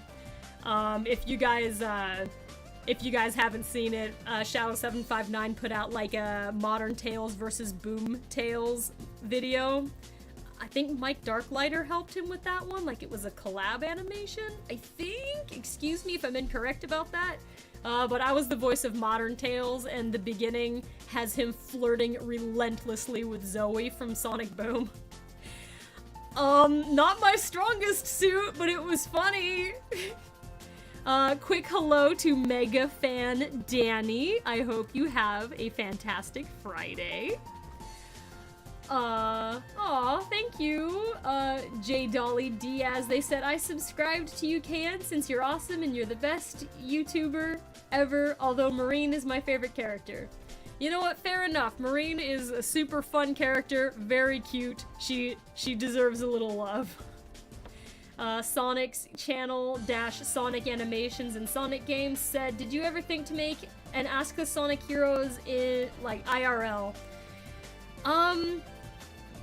If you guys haven't seen it, Shadow 759 put out like a Modern Tales versus Boom Tales video. I think Mike Darklighter helped him with that one, like it was a collab animation, I think? Excuse me if I'm incorrect about that. But I was the voice of Modern Tales, and the beginning has him flirting relentlessly with Zoe from Sonic Boom. Not my strongest suit, but it was funny. Quick hello to mega fan Danny. I hope you have a fantastic Friday. Thank you, J Dolly Diaz. They said, I subscribed to you, KN, since you're awesome and you're the best YouTuber ever, although Marine is my favorite character. You know what? Fair enough. Marine is a super fun character, very cute. She deserves a little love. Sonic's channel - Sonic Animations and Sonic Games said, did you ever think to make an Ask the Sonic Heroes in, like, IRL?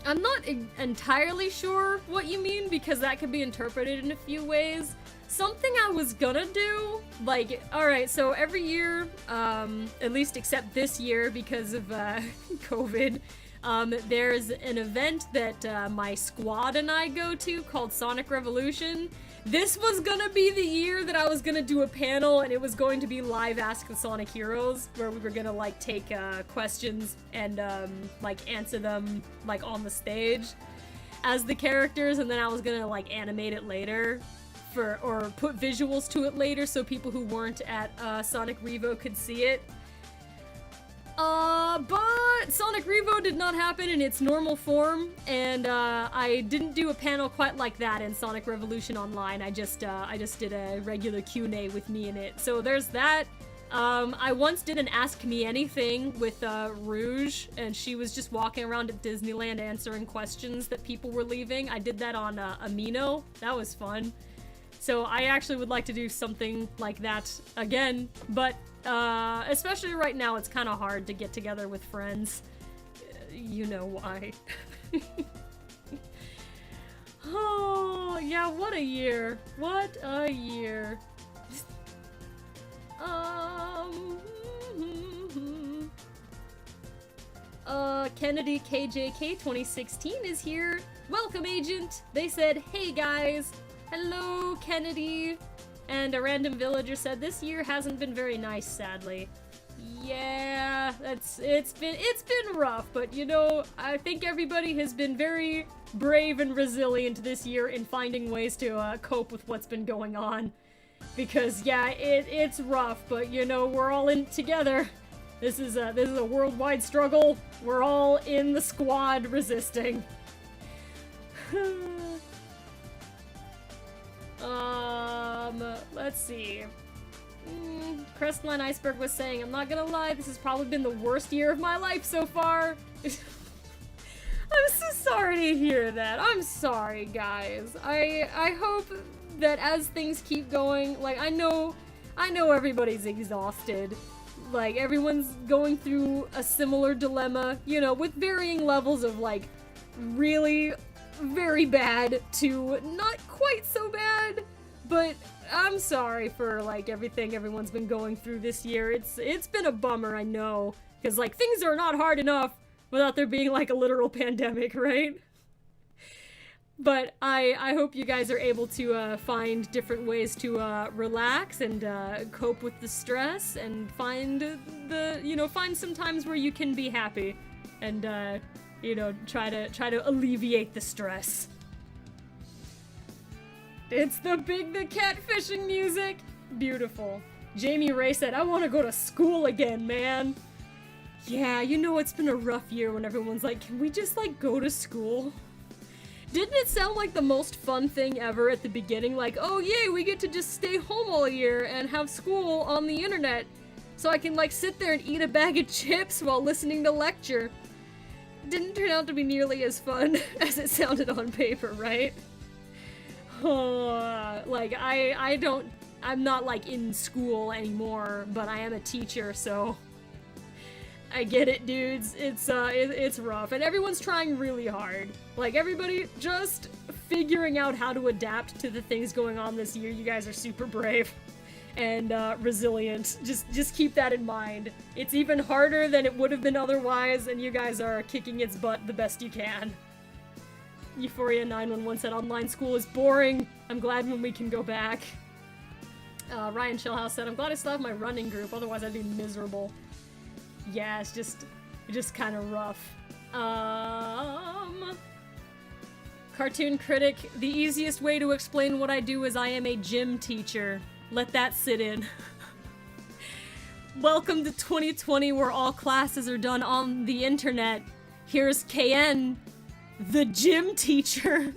I'm not entirely sure what you mean, because that could be interpreted in a few ways. Something I was gonna do, like, alright, so every year, at least except this year because of, COVID, there's an event that, my squad and I go to called Sonic Revolution. This was gonna be the year that I was gonna do a panel, and it was going to be live Ask the Sonic Heroes, where we were gonna, like, take, questions and, like, answer them, like, on the stage as the characters, and then I was gonna, like, animate it later, or put visuals to it later so people who weren't at, Sonic Revo could see it. But what? Sonic Revo did not happen in its normal form, and I didn't do a panel quite like that in Sonic Revolution Online. I just did a regular Q&A with me in it. So there's that. I once did an Ask Me Anything with Rouge, and she was just walking around at Disneyland answering questions that people were leaving. I did that on Amino. That was fun. So I actually would like to do something like that again, but especially right now, it's kind of hard to get together with friends. You know why. Oh, yeah, what a year. What a year. Kennedy KJK 2016 is here. Welcome, Agent. They said, hey guys. Hello, Kennedy. And a random villager said, this year hasn't been very nice, sadly. Yeah, it's been rough, but you know, I think everybody has been very brave and resilient this year in finding ways to cope with what's been going on. Because yeah, it's rough, but you know, we're all in it together. This is a worldwide struggle. We're all in the squad resisting. Let's see. Crestline Iceberg was saying, I'm not gonna lie, this has probably been the worst year of my life so far. I'm so sorry to hear that. I'm sorry, guys. I hope that as things keep going, like, I know everybody's exhausted. Like, everyone's going through a similar dilemma, you know, with varying levels of, like, really very bad to not quite so bad. But I'm sorry for, like, everything everyone's been going through this year. It's been a bummer, I know. Because, like, things are not hard enough without there being, like, a literal pandemic, right? But I hope you guys are able to find different ways to relax and cope with the stress and find some times where you can be happy and try to alleviate the stress. It's the catfishing music. Beautiful. Jamie Ray said, I want to go to school again, man. Yeah, you know, it's been a rough year when everyone's like, can we just, like, go to school? Didn't it sound like the most fun thing ever at the beginning? Like, oh yay, we get to just stay home all year and have school on the internet. So I can, like, sit there and eat a bag of chips while listening to lecture. Didn't turn out to be nearly as fun as it sounded on paper, right? Like, I'm not, like, in school anymore, but I am a teacher, so I get it, dudes. It's rough, and everyone's trying really hard. Like, everybody just figuring out how to adapt to the things going on this year. You guys are super brave and resilient. Just keep that in mind. It's even harder than it would have been otherwise, and you guys are kicking its butt the best you can. Euphoria 911 said online school is boring. I'm glad when we can go back. Ryan Chillhouse said, I'm glad I still have my running group, otherwise I'd be miserable. Yeah, it's just kind of rough. Cartoon Critic, the easiest way to explain what I do is I am a gym teacher. Let that sit in. Welcome to 2020 where all classes are done on the internet. Here's KN, the gym teacher.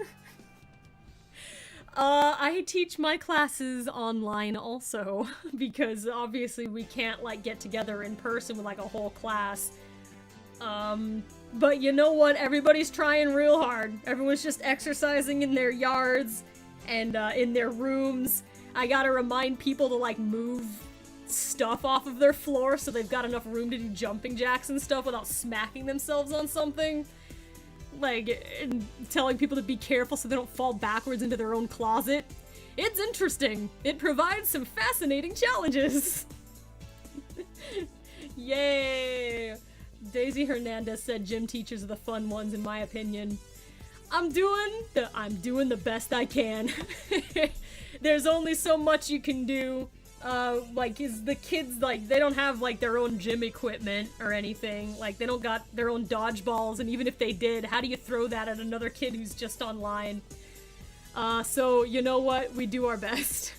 I teach my classes online also, because obviously we can't, like, get together in person with, like, a whole class. But you know what? Everybody's trying real hard. Everyone's just exercising in their yards and, in their rooms. I gotta remind people to, like, move stuff off of their floor so they've got enough room to do jumping jacks and stuff without smacking themselves on something. Like, telling people to be careful so they don't fall backwards into their own closet. It's interesting. It provides some fascinating challenges. Yay! Daisy Hernandez said gym teachers are the fun ones in my opinion. I'm doing the best I can. There's only so much you can do. Like, is the kids, like, they don't have, like, their own gym equipment or anything. Like, they don't got their own dodgeballs, and even if they did, how do you throw that at another kid who's just online? So, you know what? We do our best.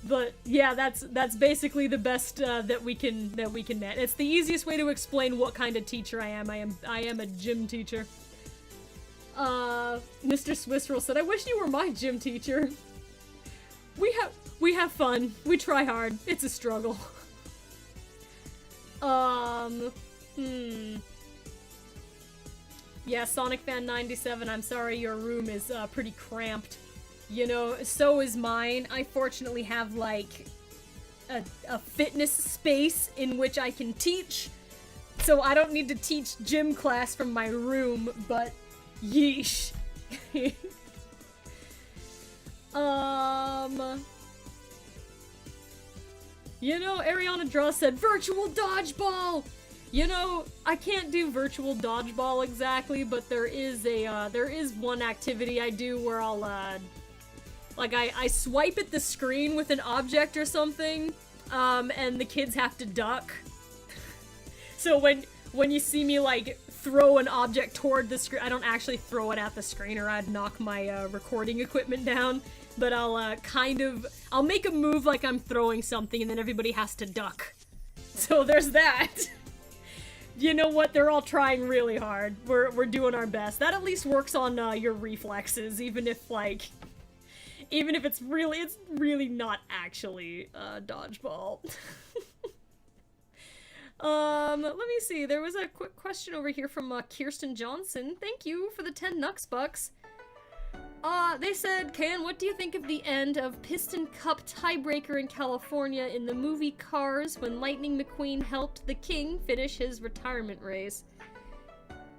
But yeah, that's basically the best that we can net. It's the easiest way to explain what kind of teacher I am. I am a gym teacher. Mr. Swissroll said, "I wish you were my gym teacher." We have fun. We try hard. It's a struggle. Yeah, Sonic Fan 97, I'm sorry your room is pretty cramped. You know, so is mine. I fortunately have, like, a fitness space in which I can teach. So I don't need to teach gym class from my room, but yeesh. You know, Ariana Draw said, virtual dodgeball! You know, I can't do virtual dodgeball exactly, but there is one activity I do where I'll, like, I swipe at the screen with an object or something, and the kids have to duck. So when you see me, like, throw an object toward the screen, I don't actually throw it at the screen or I'd knock my, recording equipment down, but I'll, I'll make a move like I'm throwing something and then everybody has to duck. So there's that. You know what? They're all trying really hard. We're doing our best. That at least works on, your reflexes, even if it's really not actually, dodgeball. Let me see. There was a quick question over here from, Kirsten Johnson. Thank you for the 10 Nux bucks. They said, Ken, what do you think of the end of Piston Cup tiebreaker in California in the movie Cars when Lightning McQueen helped the King finish his retirement race?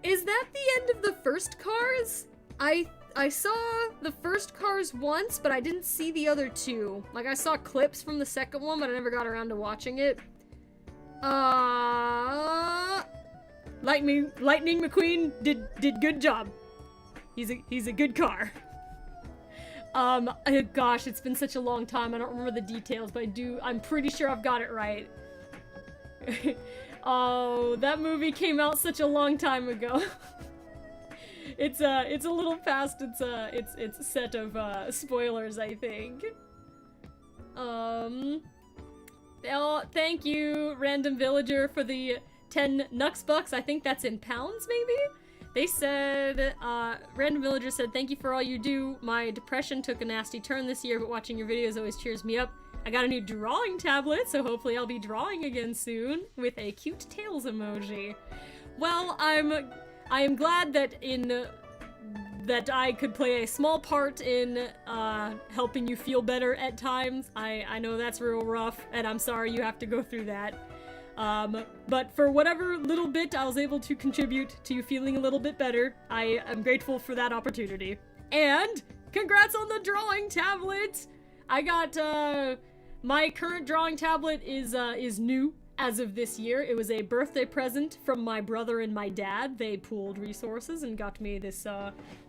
Is that the end of the first Cars? I saw the first Cars once, but I didn't see the other two. Like, I saw clips from the second one, but I never got around to watching it. Lightning McQueen did good job. He's a good car. Gosh, it's been such a long time, I don't remember the details, but I'm pretty sure I've got it right. Oh, that movie came out such a long time ago. It's a little past its set of, spoilers, I think. Thank you, Random Villager, for the 10 Nux bucks. I think that's in pounds, maybe? They said, Random Villager said, thank you for all you do. My depression took a nasty turn this year, but watching your videos always cheers me up. I got a new drawing tablet, so hopefully I'll be drawing again soon, with a cute tails emoji. Well, I am glad that that I could play a small part in, helping you feel better at times. I know that's real rough, and I'm sorry you have to go through that. But for whatever little bit I was able to contribute to you feeling a little bit better, I am grateful for that opportunity. And congrats on the drawing tablet! I got, my current drawing tablet is new as of this year. It was a birthday present from my brother and my dad. They pooled resources and got me this,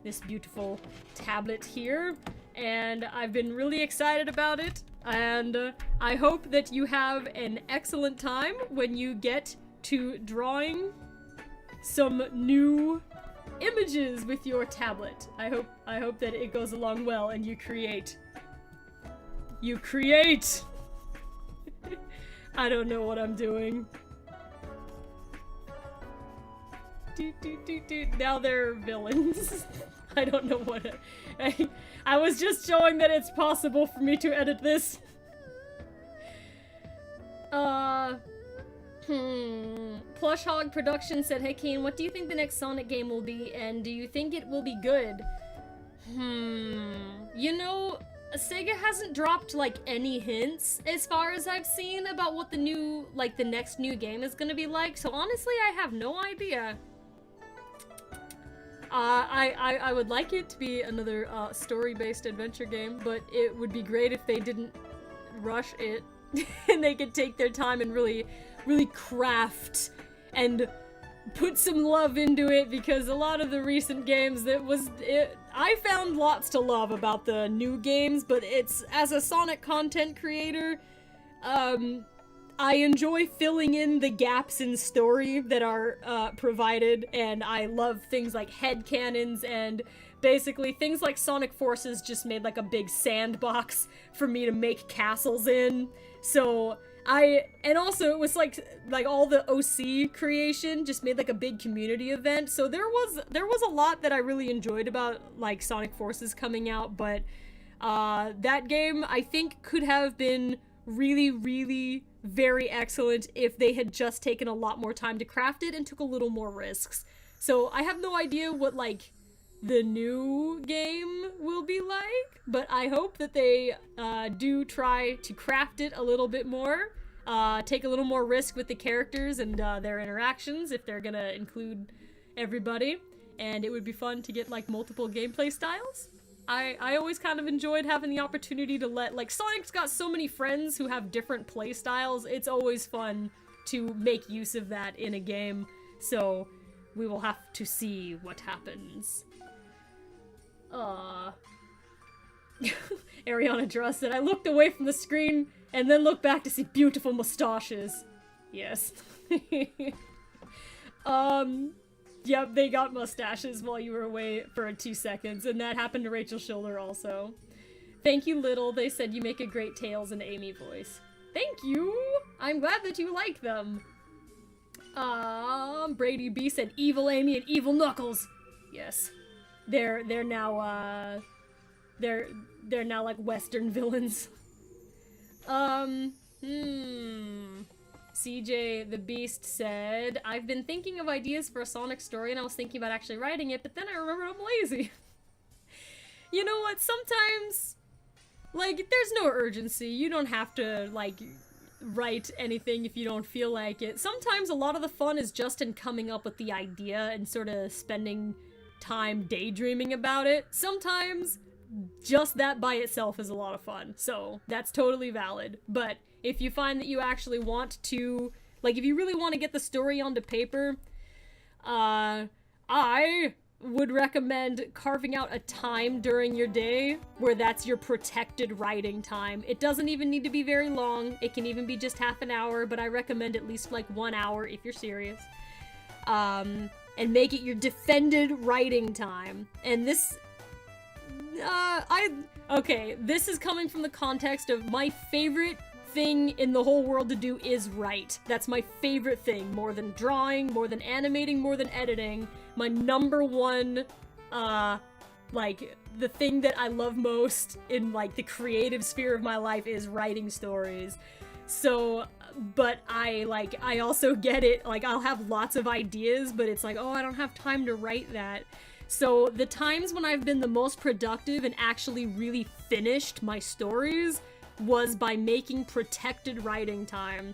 this beautiful tablet here. And I've been really excited about it. And I hope that you have an excellent time when you get to drawing some new images with your tablet. I hope that it goes along well and you create. I don't know what I'm doing. Now they're villains. I don't know what I was just showing that it's possible for me to edit this. Plush Hog Production said, hey Keen, what do you think the next Sonic game will be, and do you think it will be good? You know, Sega hasn't dropped, like, any hints, as far as I've seen, about what the new, like, the next new game is gonna be like, so honestly, I have no idea. I would like it to be another, story-based adventure game, but it would be great if they didn't rush it, and they could take their time and really craft and put some love into it, because a lot of the recent games, I found lots to love about the new games, but it's, as a Sonic content creator, I enjoy filling in the gaps in story that are, provided, and I love things like headcanons and basically things like Sonic Forces just made like a big sandbox for me to make castles in. So and also it was like all the OC creation just made like a big community event. So there was a lot that I really enjoyed about like Sonic Forces coming out, but that game I think could have been really, really very excellent if they had just taken a lot more time to craft it and took a little more risks. So I have no idea what like the new game will be like, but I hope that they do try to craft it a little bit more, take a little more risk with the characters and their interactions if they're gonna include everybody, and it would be fun to get like multiple gameplay styles. I always kind of enjoyed having the opportunity to like, Sonic's got so many friends who have different play styles. It's always fun to make use of that in a game, so we will have to see what happens. Ariana Druss said, I looked away from the screen and then looked back to see beautiful mustaches. Yes. Yep, they got mustaches while you were away for 2 seconds, and that happened to Rachel Schiller also. Thank you, Little. They said you make a great Tails and Amy voice. Thank you! I'm glad that you like them. Brady B said Evil Amy and Evil Knuckles. Yes. They're now like Western villains. CJ the Beast said, I've been thinking of ideas for a Sonic story and I was thinking about actually writing it, but then I remembered I'm lazy. You know what, sometimes, like, there's no urgency. You don't have to, like, write anything if you don't feel like it. Sometimes a lot of the fun is just in coming up with the idea and sort of spending time daydreaming about it. Sometimes just that by itself is a lot of fun, so that's totally valid. But if you find that you actually want to, like, if you really want to get the story onto paper, I would recommend carving out a time during your day where that's your protected writing time. It doesn't even need to be very long. It can even be just half an hour, but I recommend at least like 1 hour if you're serious. And make it your defended writing time. And this, okay, this is coming from the context of my favorite thing in the whole world to do is write. That's my favorite thing, more than drawing, more than animating, more than editing. My number one, like, the thing that I love most in, like, the creative sphere of my life is writing stories. So, but I also get it, like, I'll have lots of ideas, but it's like, oh, I don't have time to write that. So the times when I've been the most productive and actually really finished my stories was by making protected writing time.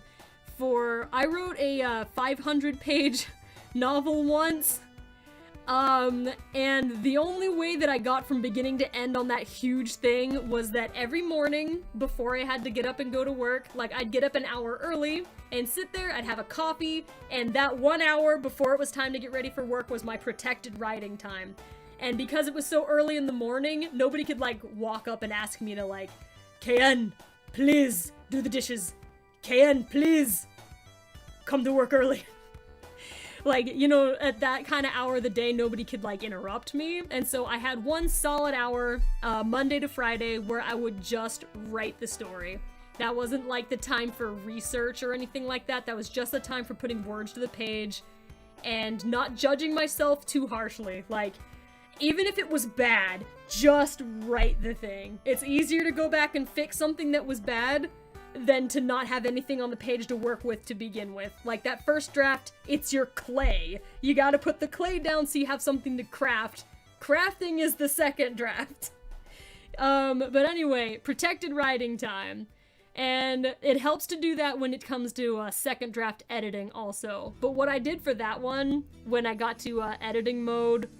I wrote a 500-page novel once, and the only way that I got from beginning to end on that huge thing was that every morning before I had to get up and go to work, like, I'd get up an hour early and sit there, I'd have a coffee, and that 1 hour before it was time to get ready for work was my protected writing time. And because it was so early in the morning, nobody could, like, walk up and ask me to, like, KN, please do the dishes. KN, please come to work early. Like, you know, at that kind of hour of the day, nobody could, like, interrupt me. And so I had one solid hour, Monday to Friday, where I would just write the story. That wasn't, like, the time for research or anything like that. That was just the time for putting words to the page and not judging myself too harshly. Like, even if it was bad, just write the thing. It's easier to go back and fix something that was bad than to not have anything on the page to work with to begin with. Like, that first draft, it's your clay. You gotta put the clay down so you have something to craft. Crafting is the second draft. But anyway, protected writing time. And it helps to do that when it comes to second draft editing also. But what I did for that one, when I got to editing mode,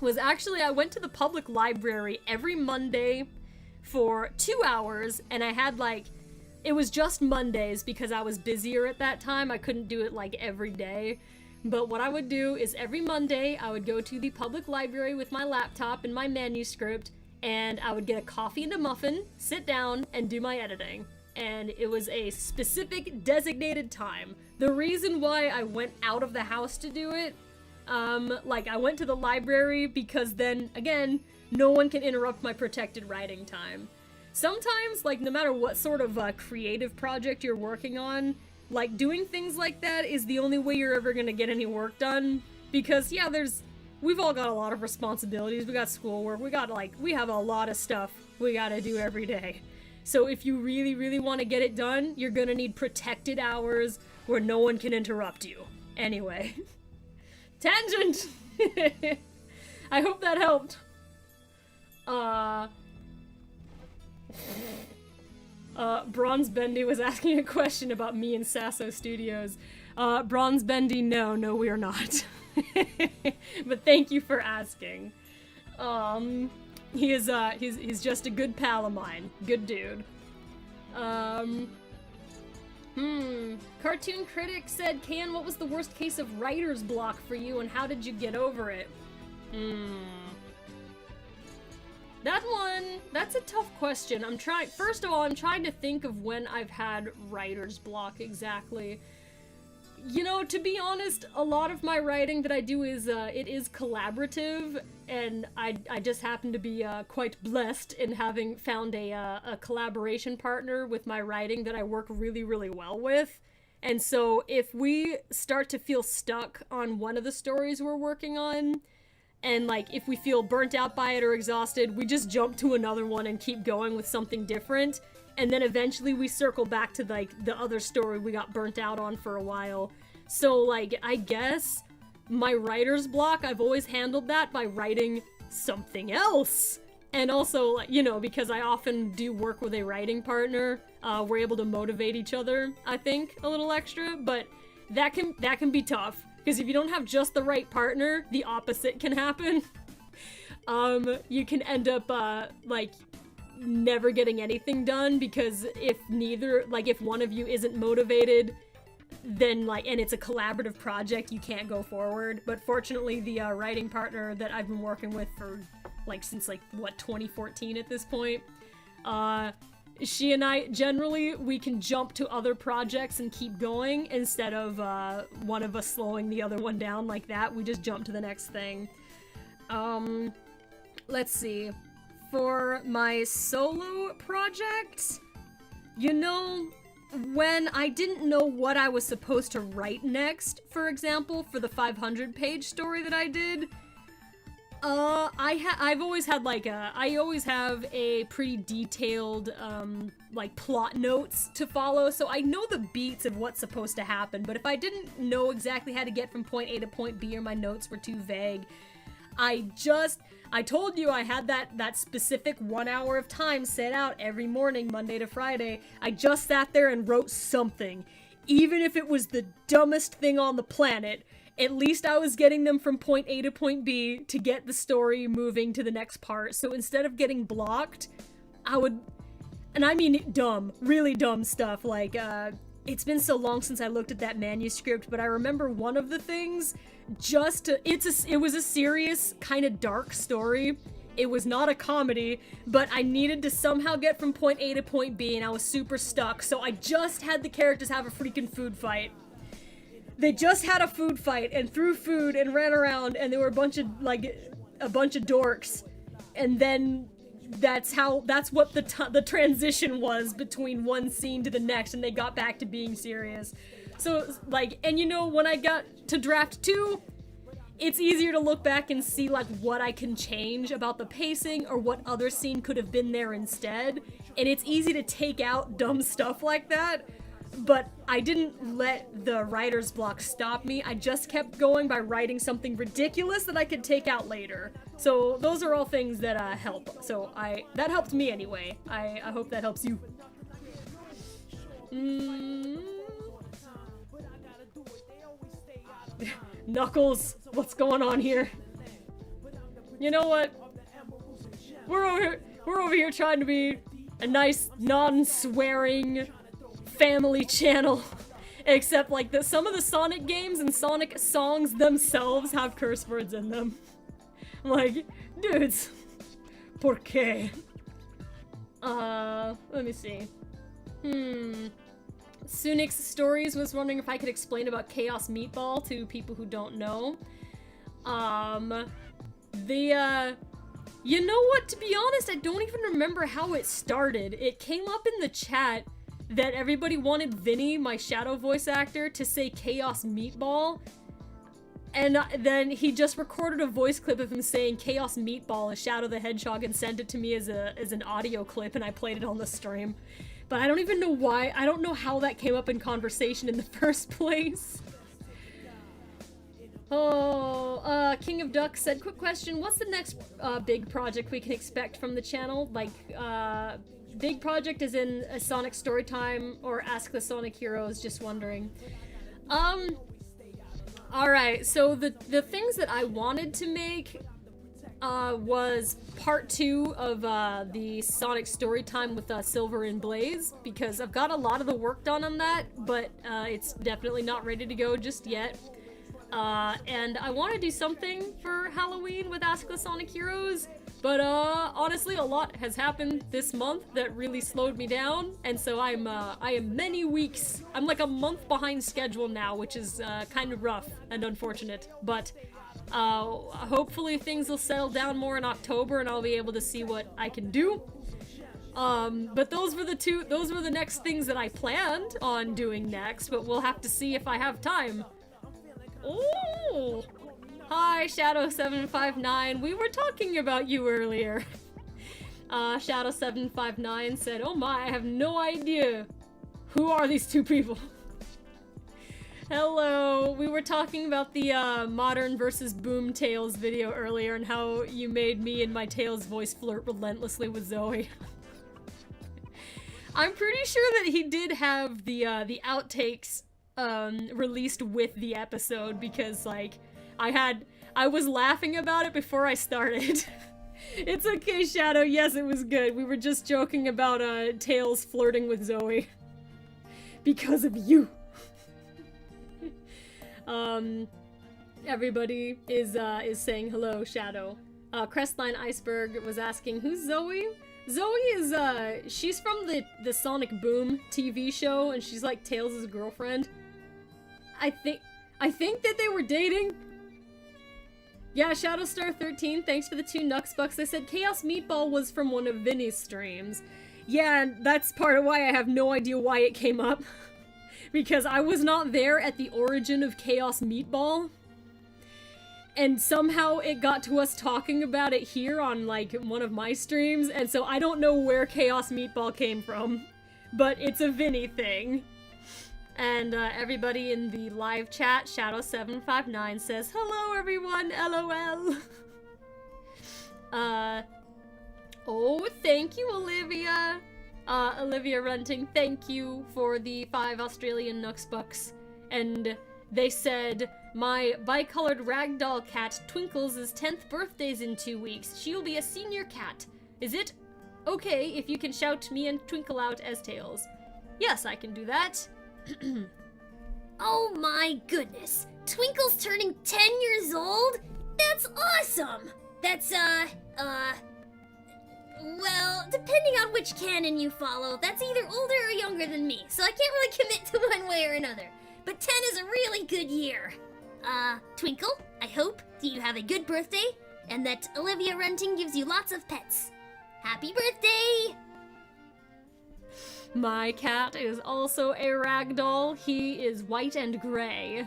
was actually I went to the public library every Monday for 2 hours, and I had, like, it was just Mondays because I was busier at that time. I couldn't do it, like, every day. But what I would do is every Monday I would go to the public library with my laptop and my manuscript, and I would get a coffee and a muffin, sit down, and do my editing. And it was a specific designated time. The reason why I went out of the house to do it Like, I went to the library because then, again, no one can interrupt my protected writing time. Sometimes, like, no matter what sort of creative project you're working on, like, doing things like that is the only way you're ever gonna get any work done. Because, yeah, we've all got a lot of responsibilities. We got schoolwork. We have a lot of stuff we gotta do every day. So if you really, really want to get it done, you're gonna need protected hours where no one can interrupt you. Anyway. Tangent! I hope that helped. Bronze Bendy was asking a question about me and Sasso Studios. Bronze Bendy, no, we are not. But thank you for asking. He's just a good pal of mine. Good dude. Cartoon Critic said, Can, what was the worst case of writer's block for you and how did you get over it? That's a tough question. First of all, I'm trying to think of when I've had writer's block exactly. You know, to be honest, a lot of my writing that I do is, it is collaborative, and I just happen to be, quite blessed in having found a collaboration partner with my writing that I work really, really well with. And so if we start to feel stuck on one of the stories we're working on, and, like, if we feel burnt out by it or exhausted, we just jump to another one and keep going with something different. And then eventually we circle back to, like, the other story we got burnt out on for a while. So, like, I guess my writer's block, I've always handled that by writing something else. And also, like, you know, because I often do work with a writing partner, we're able to motivate each other, I think, a little extra. But that can be tough. Because if you don't have just the right partner, the opposite can happen. You can end up, like, never getting anything done, because if one of you isn't motivated, then, like, and it's a collaborative project, you can't go forward. But fortunately, the writing partner that I've been working with for, like, since, like, what, 2014 at this point, she and I, generally, we can jump to other projects and keep going instead of one of us slowing the other one down like that. We just jump to the next thing. Let's see. For my solo project, you know, when I didn't know what I was supposed to write next, for example, for the 500-page story that I did, I've always had, like, I always have a pretty detailed, like, plot notes to follow, so I know the beats of what's supposed to happen, but if I didn't know exactly how to get from point A to point B, or my notes were too vague, I told you I had that specific 1 hour of time set out every morning, Monday to Friday. I just sat there and wrote something. Even if it was the dumbest thing on the planet, at least I was getting them from point A to point B to get the story moving to the next part. So instead of getting blocked, I would, and I mean dumb, really dumb stuff, like, it's been so long since I looked at that manuscript, but I remember one of the things, it was a serious, kind of dark story. It was not a comedy, but I needed to somehow get from point A to point B, and I was super stuck, so I just had the characters have a freaking food fight. They just had a food fight, and threw food, and ran around, and they were a bunch of dorks, and then that's what the transition was between one scene to the next, and they got back to being serious. So, like, and you know, when I got to draft 2, it's easier to look back and see, like, what I can change about the pacing, or what other scene could have been there instead, and it's easy to take out dumb stuff like that, but I didn't let the writer's block stop me. I just kept going by writing something ridiculous that I could take out later. So those are all things that help. So that helped me anyway. I hope that helps you. Knuckles, what's going on here? You know what? We're over here trying to be a nice, non-swearing family channel, except, like, some of the Sonic games and Sonic songs themselves have curse words in them. Like, dudes, por qué? Let me see. Sunix Stories was wondering if I could explain about Chaos Meatball to people who don't know. You know what, to be honest, I don't even remember how it started. It came up in the chat that everybody wanted Vinny, my Shadow voice actor, to say Chaos Meatball. And then he just recorded a voice clip of him saying Chaos Meatball as Shadow the Hedgehog and sent it to me as an audio clip, and I played it on the stream. But I don't even know why. I don't know how that came up in conversation in the first place. Oh, King of Ducks said, quick question, what's the next big project we can expect from the channel? Like, big project is in a Sonic Storytime or Ask the Sonic Heroes, just wondering. Alright, so the things that I wanted to make was part 2 of the Sonic Storytime with Silver and Blaze, because I've got a lot of the work done on that, but it's definitely not ready to go just yet. And I want to do something for Halloween with Ask the Sonic Heroes, but honestly a lot has happened this month that really slowed me down, and so I am many weeks, I'm like a month behind schedule now, which is kind of rough and unfortunate, but hopefully things will settle down more in October and I'll be able to see what I can do. But those were the next things that I planned on doing next, but we'll have to see if I have time. Oh, hi Shadow759, we were talking about you earlier. Shadow759 said, oh my, I have no idea. Who are these two people? Hello, we were talking about the Modern versus Boom Tails video earlier and how you made me and my Tails voice flirt relentlessly with Zoe. I'm pretty sure that he did have the outtakes released with the episode, because like I was laughing about it before I started. It's okay, Shadow, yes, it was good. We were just joking about Tails flirting with Zoe. Because of you. Everybody is saying hello, Shadow. Crestline Iceberg was asking, who's Zoe? Zoe is she's from the Sonic Boom TV show, and she's like Tails' girlfriend. I think that they were dating. Yeah, Shadowstar13, thanks for the 2 Nuxbucks. They said Chaos Meatball was from one of Vinny's streams. Yeah, and that's part of why I have no idea why it came up. Because I was not there at the origin of Chaos Meatball. And somehow it got to us talking about it here on, like, one of my streams, and so I don't know where Chaos Meatball came from. But it's a Vinny thing. And everybody in the live chat, Shadow759 says, hello everyone, LOL. Oh, thank you, Olivia. Olivia Runting, thank you for the 5 Australian Nuxbucks. And they said, my bicolored ragdoll cat Twinkles' 10th birthday's in 2 weeks. She'll be a senior cat. Is it okay if you can shout me and Twinkle out as Tails? Yes, I can do that. Oh my goodness. Twinkle's turning 10 years old? That's awesome! That's, well, depending on which canon you follow, that's either older or younger than me, so I can't really commit to one way or another. But 10 is a really good year. Twinkle, I hope that you have a good birthday, and that Olivia Runting gives you lots of pets. Happy birthday! My cat is also a ragdoll. He is white and gray.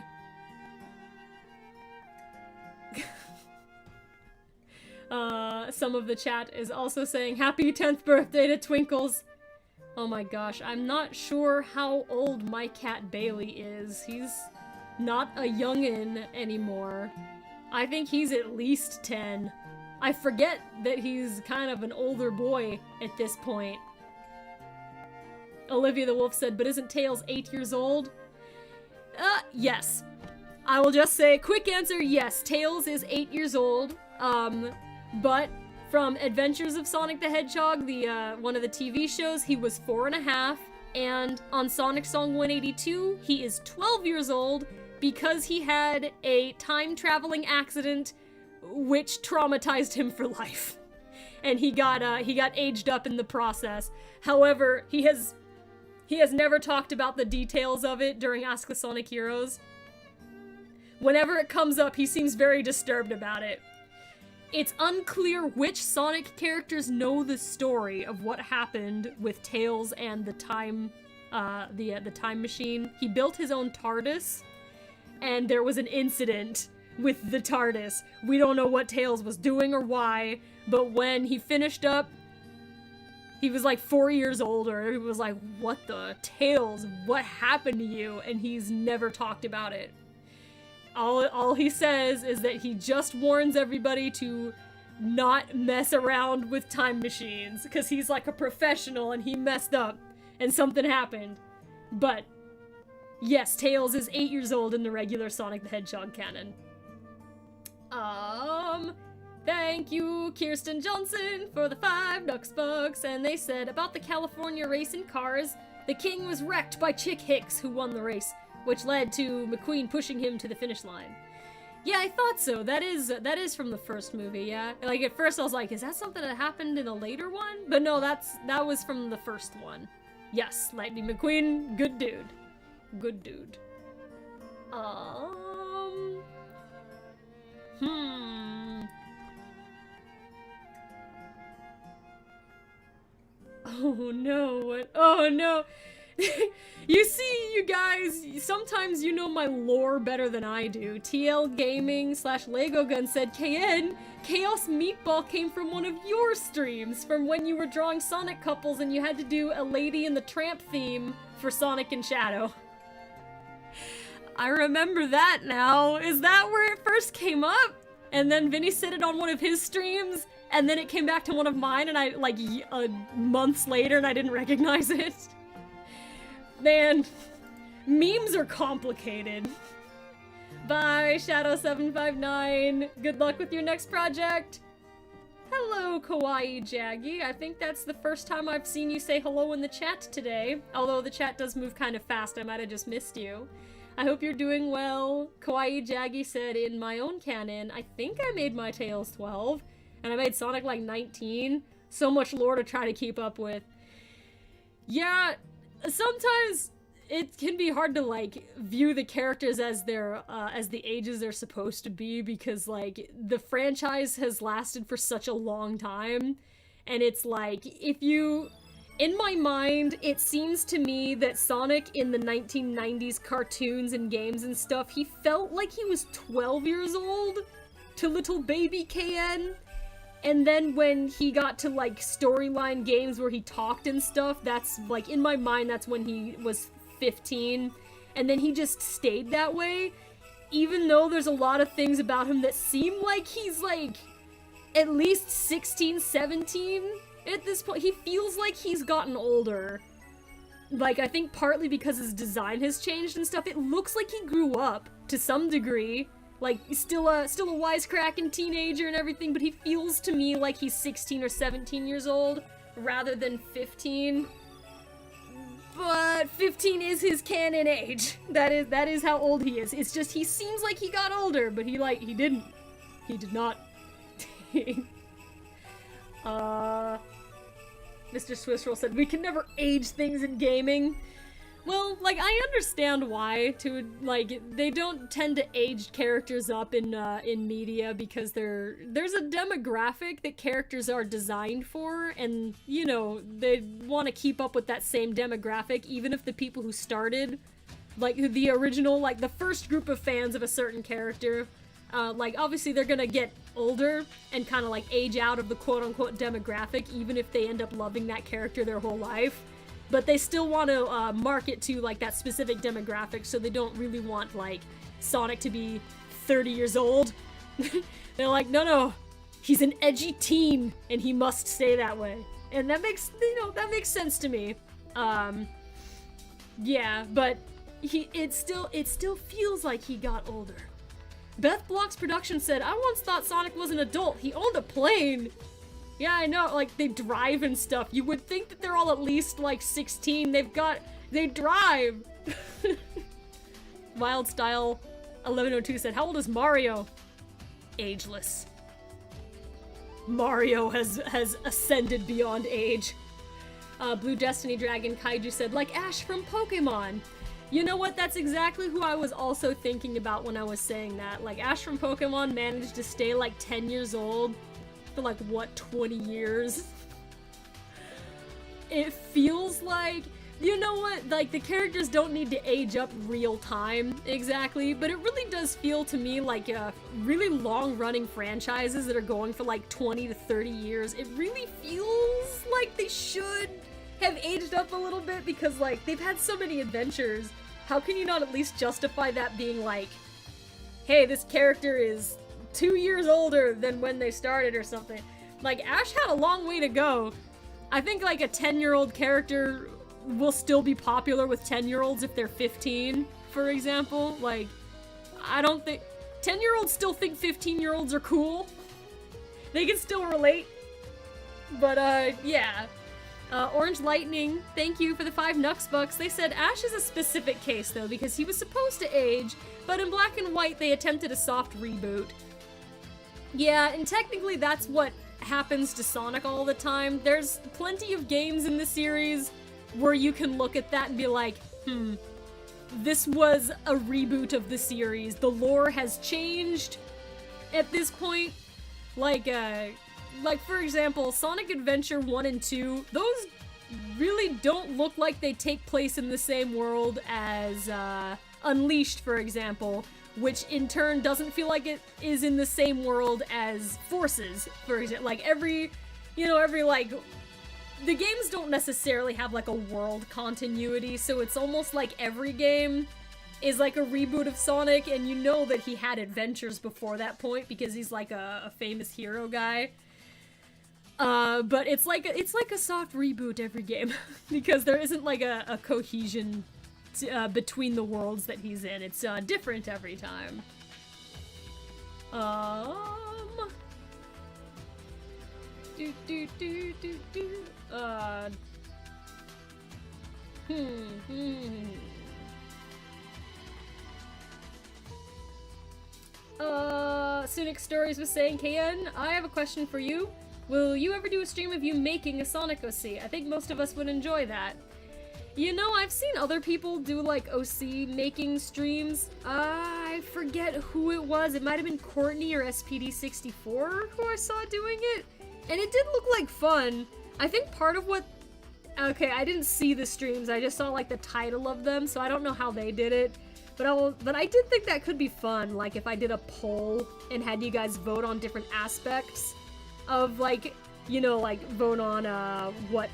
Some of the chat is also saying happy 10th birthday to Twinkles. Oh my gosh, I'm not sure how old my cat Bailey is. He's not a youngin' anymore. I think he's at least 10. I forget that he's kind of an older boy at this point. Olivia the Wolf said, but isn't Tails 8 years old? Yes. I will just say, quick answer, yes, Tails is 8 years old. But from Adventures of Sonic the Hedgehog, the one of the TV shows, he was 4.5, and on Sonic Song 182, he is 12 years old because he had a time-traveling accident which traumatized him for life. And he got aged up in the process. However, he has never talked about the details of it during Ask the Sonic Heroes. Whenever it comes up, he seems very disturbed about it. It's unclear which Sonic characters know the story of what happened with Tails and the time machine. He built his own TARDIS, and there was an incident with the TARDIS. We don't know what Tails was doing or why, but when he finished up, he was like 4 years older. He was like, what the Tails? What happened to you? And he's never talked about it. All he says is that he just warns everybody to not mess around with time machines, because he's like a professional and he messed up and something happened. But yes, Tails is 8 years old in the regular Sonic the Hedgehog canon. Thank you, Kirsten Johnson, for the $5 and they said, about the California racing cars, the king was wrecked by Chick Hicks, who won the race, which led to McQueen pushing him to the finish line. Yeah, I thought so. That is from the first movie, yeah. Like, at first I was like, is that something that happened in a later one? But no, that was from the first one. Yes, Lightning McQueen, good dude. Good dude. Oh no, what? Oh no! You see, you guys, sometimes you know my lore better than I do. TL Gaming / Lego Gun said, KN, Chaos Meatball came from one of your streams, from when you were drawing Sonic couples and you had to do a Lady and the Tramp theme for Sonic and Shadow. I remember that now. Is that where it first came up? And then Vinny said it on one of his streams, and then it came back to one of mine, and I, like, months later, and I didn't recognize it. Man, memes are complicated. Bye, Shadow759. Good luck with your next project. Hello, Kawaii Jaggy. I think that's the first time I've seen you say hello in the chat today. Although the chat does move kind of fast, I might have just missed you. I hope you're doing well. Kawaii Jaggy said, in my own canon, I think I made my Tails 12, and I made Sonic like 19. So much lore to try to keep up with. Yeah, sometimes it can be hard to, like, view the characters as their, as the ages they're supposed to be, because, like, the franchise has lasted for such a long time, and it's like, if you... In my mind, it seems to me that Sonic in the 1990s cartoons and games and stuff, he felt like he was 12 years old to little baby KN. And then when he got to, like, storyline games where he talked and stuff, that's, like, in my mind, that's when he was 15. And then he just stayed that way, even though there's a lot of things about him that seem like he's, like, at least 16, 17. At this point, he feels like he's gotten older. Like, I think partly because his design has changed and stuff. It looks like he grew up to some degree. Like, still a wisecracking teenager and everything, but he feels to me like he's 16 or 17 years old rather than 15. But 15 is his canon age. That is how old he is. It's just he seems like he got older, but he didn't. He did not. Mr. Swissroll said, we can never age things in gaming. Well, like, I understand why, like, they don't tend to age characters up in media, because there's a demographic that characters are designed for, and, you know, they want to keep up with that same demographic, even if the people who started, like, the original, like, the first group of fans of a certain character, like, obviously they're gonna get older and kind of, like, age out of the quote-unquote demographic, even if they end up loving that character their whole life. But they still want to market to, like, that specific demographic, so they don't really want, like, Sonic to be 30 years old. They're like, no, he's an edgy teen, and he must stay that way. And that makes, you know, that makes sense to me. Yeah, but it still feels like he got older. Beth Block's production said, I once thought Sonic was an adult. He owned a plane. Yeah, I know, like, they drive and stuff. You would think that they're all at least, like, 16. They drive. Wild Style 1102 said, how old is Mario? Ageless. Mario has ascended beyond age. Blue Destiny Dragon Kaiju said, like Ash from Pokemon. You know what? That's exactly who I was also thinking about when I was saying that. Like, Ash from Pokemon managed to stay like 10 years old for like, what, 20 years? It feels like, you know what, like the characters don't need to age up real time exactly, but it really does feel to me like really long running franchises that are going for like 20 to 30 years. It really feels like they should have aged up a little bit because like they've had so many adventures. How can you not at least justify that being like, hey, this character is 2 years older than when they started or something? Like, Ash had a long way to go. I think like a 10-year-old character will still be popular with 10-year-olds if they're 15, for example. Like, I don't think 10-year-olds still think 15-year-olds are cool. They can still relate. But yeah. Orange Lightning, thank you for the 5 Nux bucks. They said Ash is a specific case though because he was supposed to age, but in Black and White they attempted a soft reboot. Yeah, and technically that's what happens to Sonic all the time. There's plenty of games in the series where you can look at that and be like, this was a reboot of the series. The lore has changed at this point. Like for example, Sonic Adventure 1 and 2, those really don't look like they take place in the same world as Unleashed, for example, which in turn doesn't feel like it is in the same world as Forces, for example. Like every like, the games don't necessarily have like a world continuity, so it's almost like every game is like a reboot of Sonic, and you know that he had adventures before that point because he's like a famous hero guy. But it's like a soft reboot every game because there isn't like a cohesion between the worlds that he's in. It's different every time. Sunic Stories was saying, KN, I have a question for you. Will you ever do a stream of you making a Sonic OC? I think most of us would enjoy that. You know, I've seen other people do like OC making streams. I forget who it was. It might have been Courtney or SPD64 who I saw doing it. And it did look like fun. I think part of what... Okay, I didn't see the streams. I just saw like the title of them, so I don't know how they did it. But I did think that could be fun, like if I did a poll and had you guys vote on different aspects of like, you know, like vote on what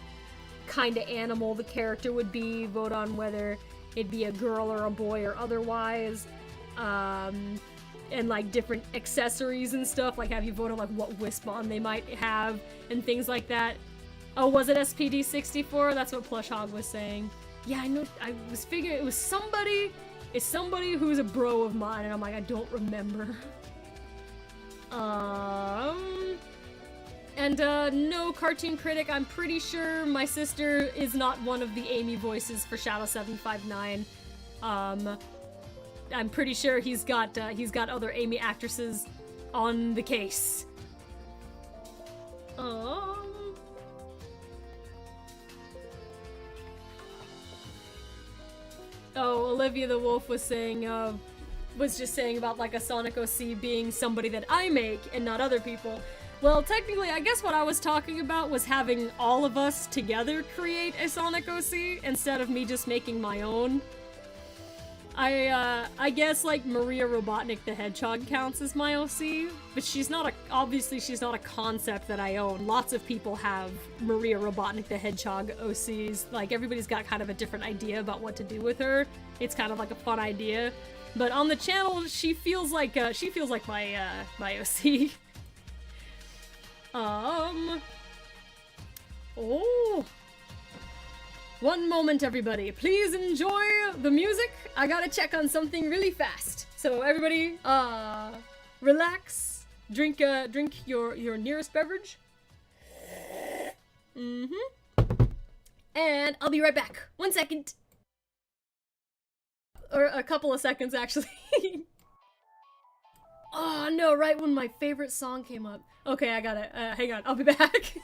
kind of animal the character would be, vote on whether it'd be a girl or a boy or otherwise, and like different accessories and stuff, like have you vote on like what Wispon they might have and things like that. Oh, was it SPD64? That's what Plush Hog was saying. Yeah, I know, I was figuring it was somebody. It's somebody who's a bro of mine, and I'm like, I don't remember. And no, Cartoon Critic, I'm pretty sure my sister is not one of the Amy voices for Shadow 759. I'm pretty sure he's got other Amy actresses on the case. Oh, Olivia the Wolf was saying, was just saying about like a Sonic OC being somebody that I make and not other people. Well, technically, I guess what I was talking about was having all of us together create a Sonic OC instead of me just making my own. I guess like Maria Robotnik the Hedgehog counts as my OC, but she's not obviously she's not a concept that I own. Lots of people have Maria Robotnik the Hedgehog OCs. Like everybody's got kind of a different idea about what to do with her. It's kind of like a fun idea. But on the channel, she feels like my my OC. Oh. One moment, everybody. Please enjoy the music. I gotta check on something really fast. So everybody, relax. Drink your nearest beverage. And I'll be right back. 1 second. Or a couple of seconds, actually. Oh no, right when my favorite song came up. Okay, I got it. Hang on, I'll be back.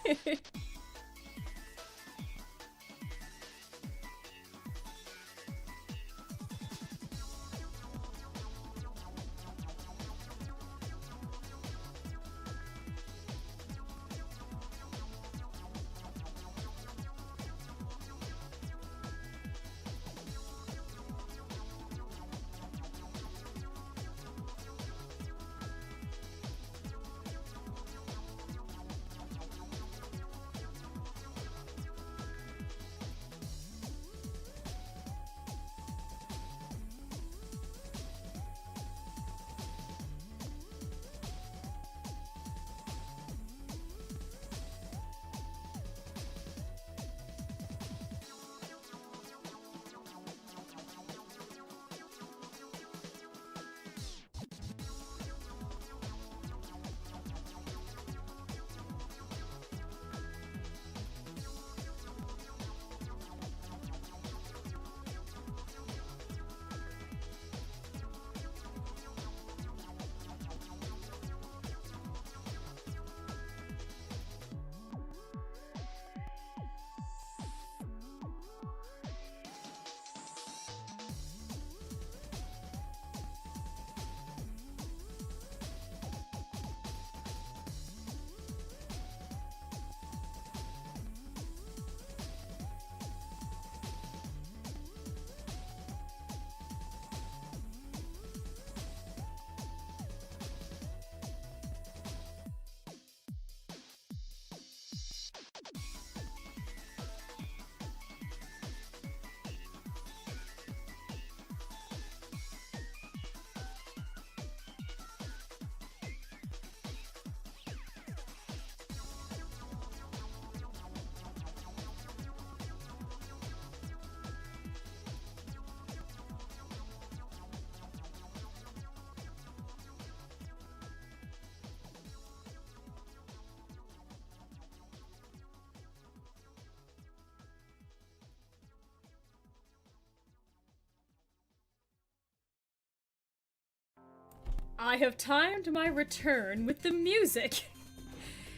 I have timed my return with the music.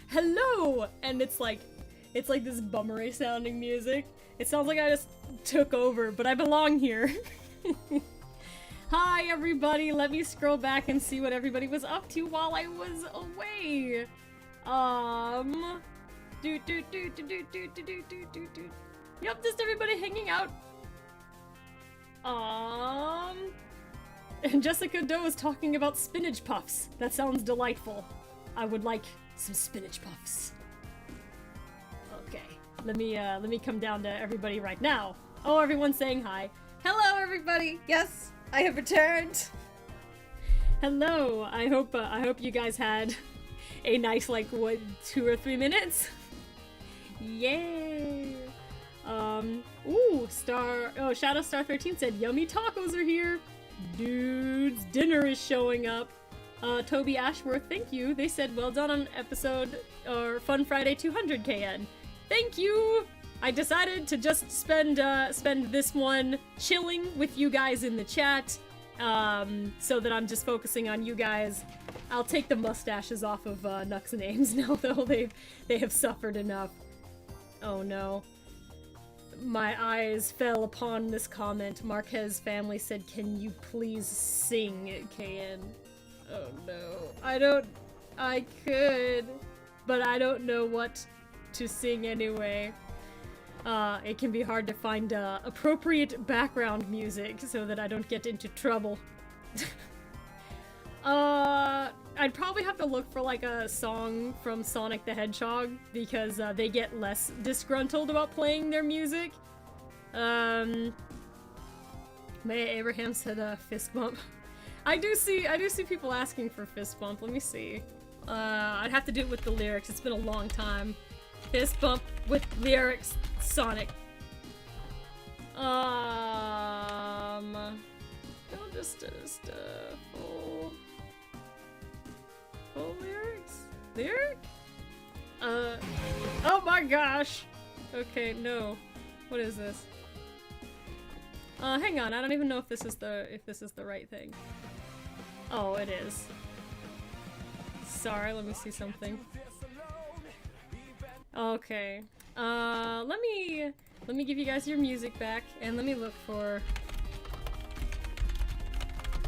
Hello! And it's like this bummery sounding music. It sounds like I just took over, but I belong here. Hi everybody, let me scroll back and see what everybody was up to while I was away. Yep, just everybody hanging out. And Jessica Doe is talking about spinach puffs. That sounds delightful. I would like some spinach puffs. Okay, let me come down to everybody right now. Oh, everyone's saying hi. Hello, everybody. Yes, I have returned. Hello. I hope you guys had a nice, like, what, 2 or 3 minutes? Yay. Ooh, Shadow Star 13 said, yummy tacos are here. Dudes, dinner is showing up. Toby Ashworth, thank you. They said, well done on episode, or Fun Friday 200 KN. Thank you! I decided to just spend this one chilling with you guys in the chat, so that I'm just focusing on you guys. I'll take the mustaches off of, Nuck's names now, though they have suffered enough. Oh no. My eyes fell upon this comment. Marquez family said, can you please sing, KN? Oh no. I could, but I don't know what to sing anyway. It can be hard to find, appropriate background music so that I don't get into trouble. I'd probably have to look for, like, a song from Sonic the Hedgehog, because, they get less disgruntled about playing their music. Maya Abraham said, fist bump. I do see people asking for fist bump. Let me see. I'd have to do it with the lyrics. It's been a long time. Fist bump with lyrics, Sonic. Just full lyrics? Lyric? Oh my gosh! Okay, no. What is this? Hang on, I don't even know if this is the right thing. Oh, it is. Sorry, let me see something. Okay. Let me give you guys your music back, and let me look for...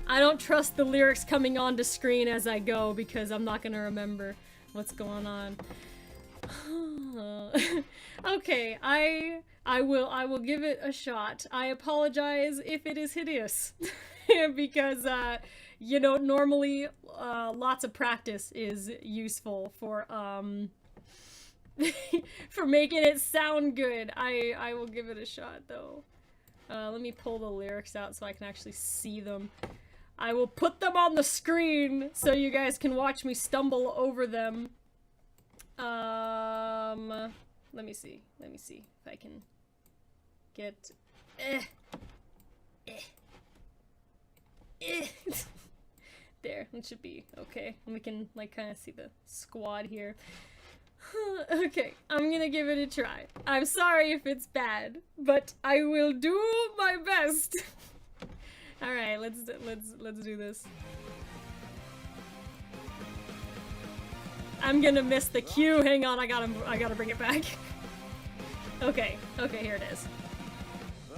I don't trust the lyrics coming onto screen as I go, because I'm not gonna remember what's going on. Okay, I will give it a shot. I apologize if it is hideous. Because, you know, normally, lots of practice is useful for, for making it sound good. I will give it a shot, though. Let me pull the lyrics out so I can actually see them. I will put them on the screen so you guys can watch me stumble over them. Let me see if I can get... There, it should be okay. And we can, like, kind of see the squad here. Okay, I'm gonna give it a try. I'm sorry if it's bad, but I will do my best. All right, let's do this. I'm gonna miss the cue. Hang on, I gotta bring it back. Okay, here it is.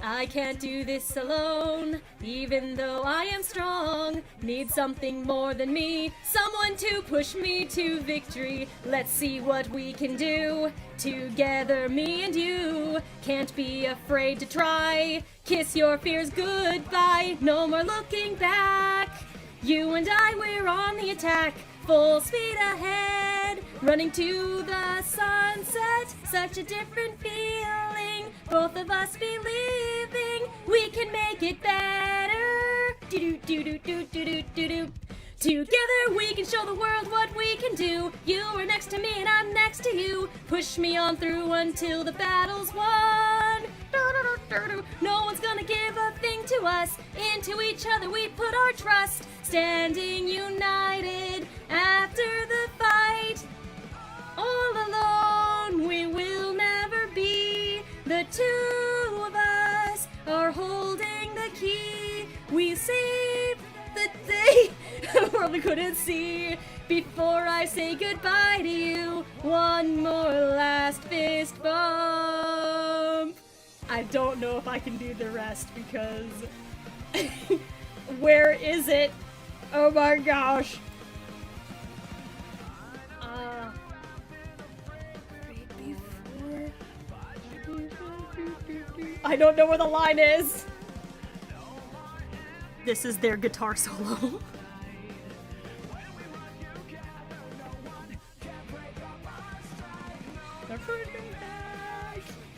I can't do this alone, even though I am strong. Need something more than me, someone to push me to victory. Let's see what we can do, together me and you. Can't be afraid to try, kiss your fears goodbye. No more looking back, you and I, we're on the attack. Full speed ahead, running to the sunset. Such a different feeling, both of us believing we can make it better. Do-do-do-do-do-do-do-do. Together we can show the world what we can do. You are next to me and I'm next to you. Push me on through until the battle's won. No one's gonna give a thing to us. Into each other we put our trust. Standing united after the fight. All alone we will never be. The two of us are holding the key. We save the day. We're world we couldn't see. Before I say goodbye to you, one more last fist bump. I don't know if I can do the rest because... Where is it? Oh my gosh. I don't know where the line is. This is their guitar solo.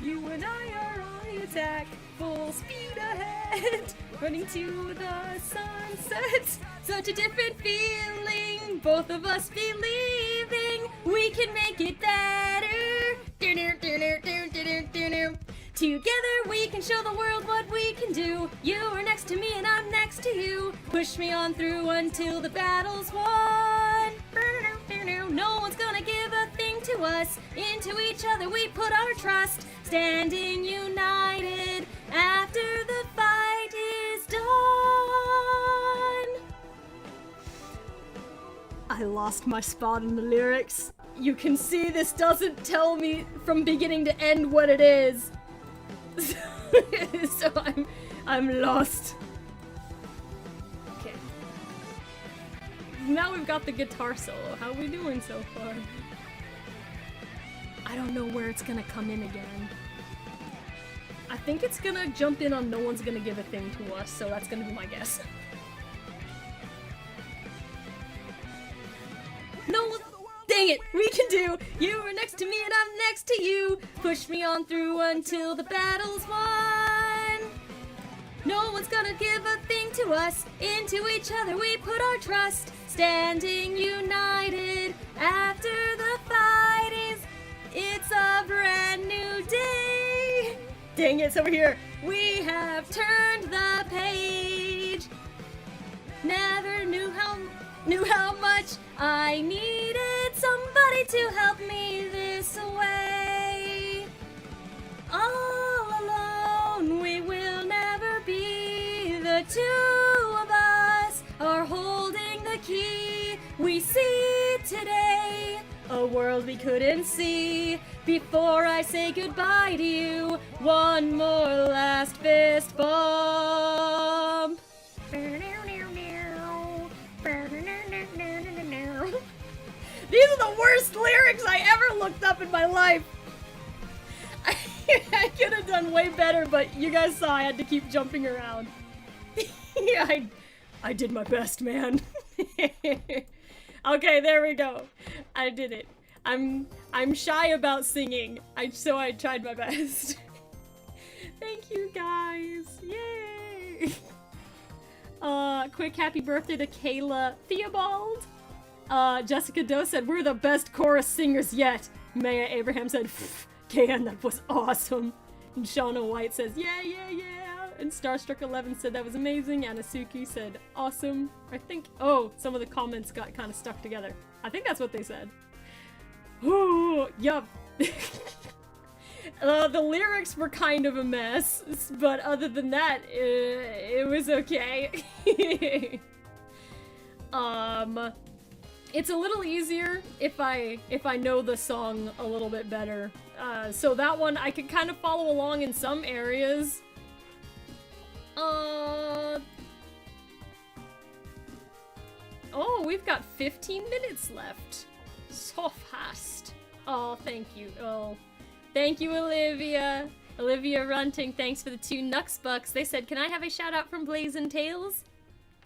You and I are on the attack, full speed ahead, running to the sunset. Such a different feeling, both of us believing we can make it better. Together we can show the world what we can do. You are next to me and I'm next to you. Push me on through until the battle's won. No one's gonna give a thing to us. Into each other we put our trust. Standing united after the fight is done. I lost my spot in the lyrics. You can see this doesn't tell me from beginning to end what it is. So I'm lost. Okay. Now we've got the guitar solo. How are we doing so far? I don't know where it's gonna come in again. I think it's gonna jump in on no one's gonna give a thing to us, so that's gonna be my guess. No one, dang it, we can do. You are next to me and I'm next to you. Push me on through until the battle's won. No one's gonna give a thing to us. Into each other we put our trust. Standing united after the fight is. It's a brand new day. Dang it, it's over here. We have turned the page. Never knew how much I needed somebody to help me this way. All alone we will never be. The two of us are holding the key. We see today a world we couldn't see. Before I say goodbye to you, one more last fist bump. These are the worst lyrics I ever looked up in my life. I could have done way better, but you guys saw I had to keep jumping around. Yeah, I did my best, man. Okay, there we go. I did it. I'm shy about singing, so I tried my best. Thank you guys. Yay! Quick happy birthday to Kayla Theobald. Jessica Doe said, we're the best chorus singers yet. Maya Abraham said, Kayan, that was awesome. And Shauna White says, yeah, yeah, yeah. And Starstruck 11 said that was amazing. Anasuki said, awesome. I think, oh, some of the comments got kind of stuck together. I think that's what they said. Ooh, yup. The lyrics were kind of a mess, but other than that, it was okay. It's a little easier if I know the song a little bit better. So that one I could kind of follow along in some areas. Oh, we've got 15 minutes left. So fast. Oh, thank you. Oh, thank you, Olivia. Olivia Runting, thanks for the 2 Nux Bucks. They said, can I have a shout out from Blazin' Tales?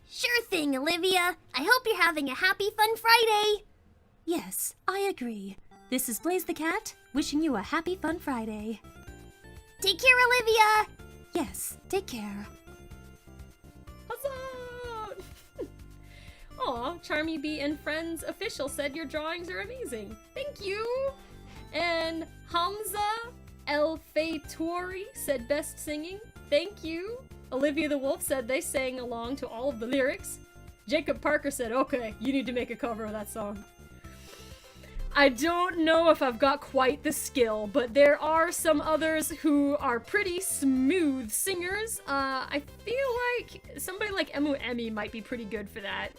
Sure thing, Olivia. I hope you're having a happy Fun Friday. Yes, I agree. This is Blaze the Cat, wishing you a happy Fun Friday. Take care, Olivia. Yes, take care. Huzzah! Aw, Charmy B and Friends Official said your drawings are amazing. Thank you! And Hamza El Faytouri said best singing. Thank you! Olivia the Wolf said they sang along to all of the lyrics. Jacob Parker said, okay, you need to make a cover of that song. I don't know if I've got quite the skill, but there are some others who are pretty smooth singers. I feel like somebody like Emu Emmy might be pretty good for that.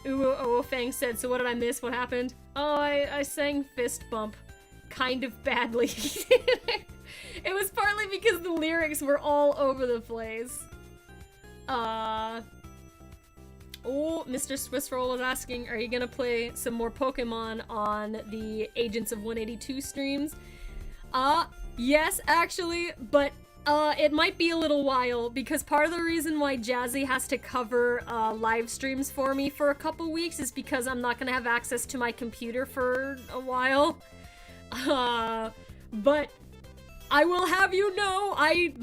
Oooh, Fang said, so what did I miss? What happened? Oh, I sang Fist Bump kind of badly. It was partly because the lyrics were all over the place. Oh, Mr. Swiss Roll was asking, are you gonna play some more Pokemon on the Agents of 182 streams? Yes, actually, but it might be a little while, because part of the reason why Jazzy has to cover live streams for me for a couple weeks is because I'm not gonna have access to my computer for a while. But I will have you know, I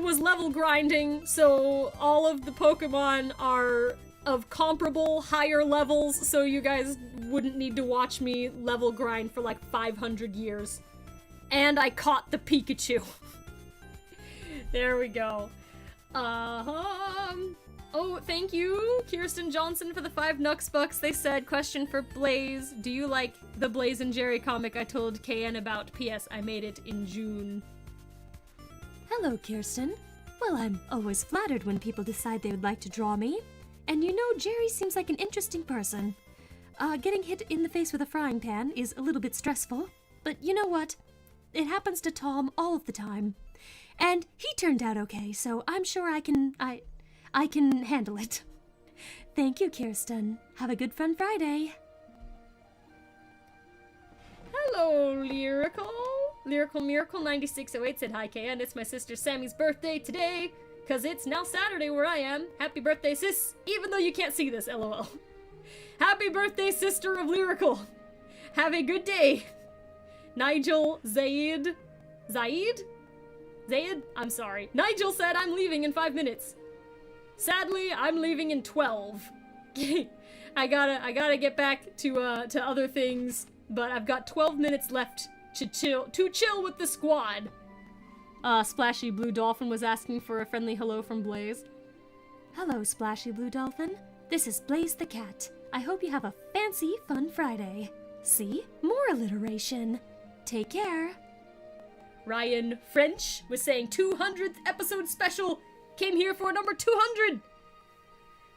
was level grinding, so all of the Pokemon are of comparable higher levels, so you guys wouldn't need to watch me level grind for like 500 years. And I caught the Pikachu. There we go. Oh, thank you, Kirsten Johnson, for the 5 Nux Bucks. They said, question for Blaze. Do you like the Blaze and Jerry comic I told KN about? P.S. I made it in June. Hello, Kirsten. Well, I'm always flattered when people decide they would like to draw me. And you know, Jerry seems like an interesting person. Getting hit in the face with a frying pan is a little bit stressful, but you know what? It happens to Tom all of the time. And he turned out okay, so I'm sure I can handle it. Thank you, Kirsten. Have a good Fun Friday. Hello, Lyrical. Lyrical Miracle 9608 said, hi, KN. It's my sister Sammy's birthday today, because it's now Saturday where I am. Happy birthday, sis, even though you can't see this, LOL. Happy birthday, sister of Lyrical. Have a good day. Nigel Zaid? I'm sorry. Nigel said, I'm leaving in 5 minutes. Sadly, I'm leaving in 12. I gotta get back to other things, but I've got 12 minutes left to chill with the squad. Splashy Blue Dolphin was asking for a friendly hello from Blaze. Hello, Splashy Blue Dolphin. This is Blaze the Cat. I hope you have a fancy Fun Friday. See? More alliteration. Take care. Ryan French was saying 200th episode special. Came here for number 200.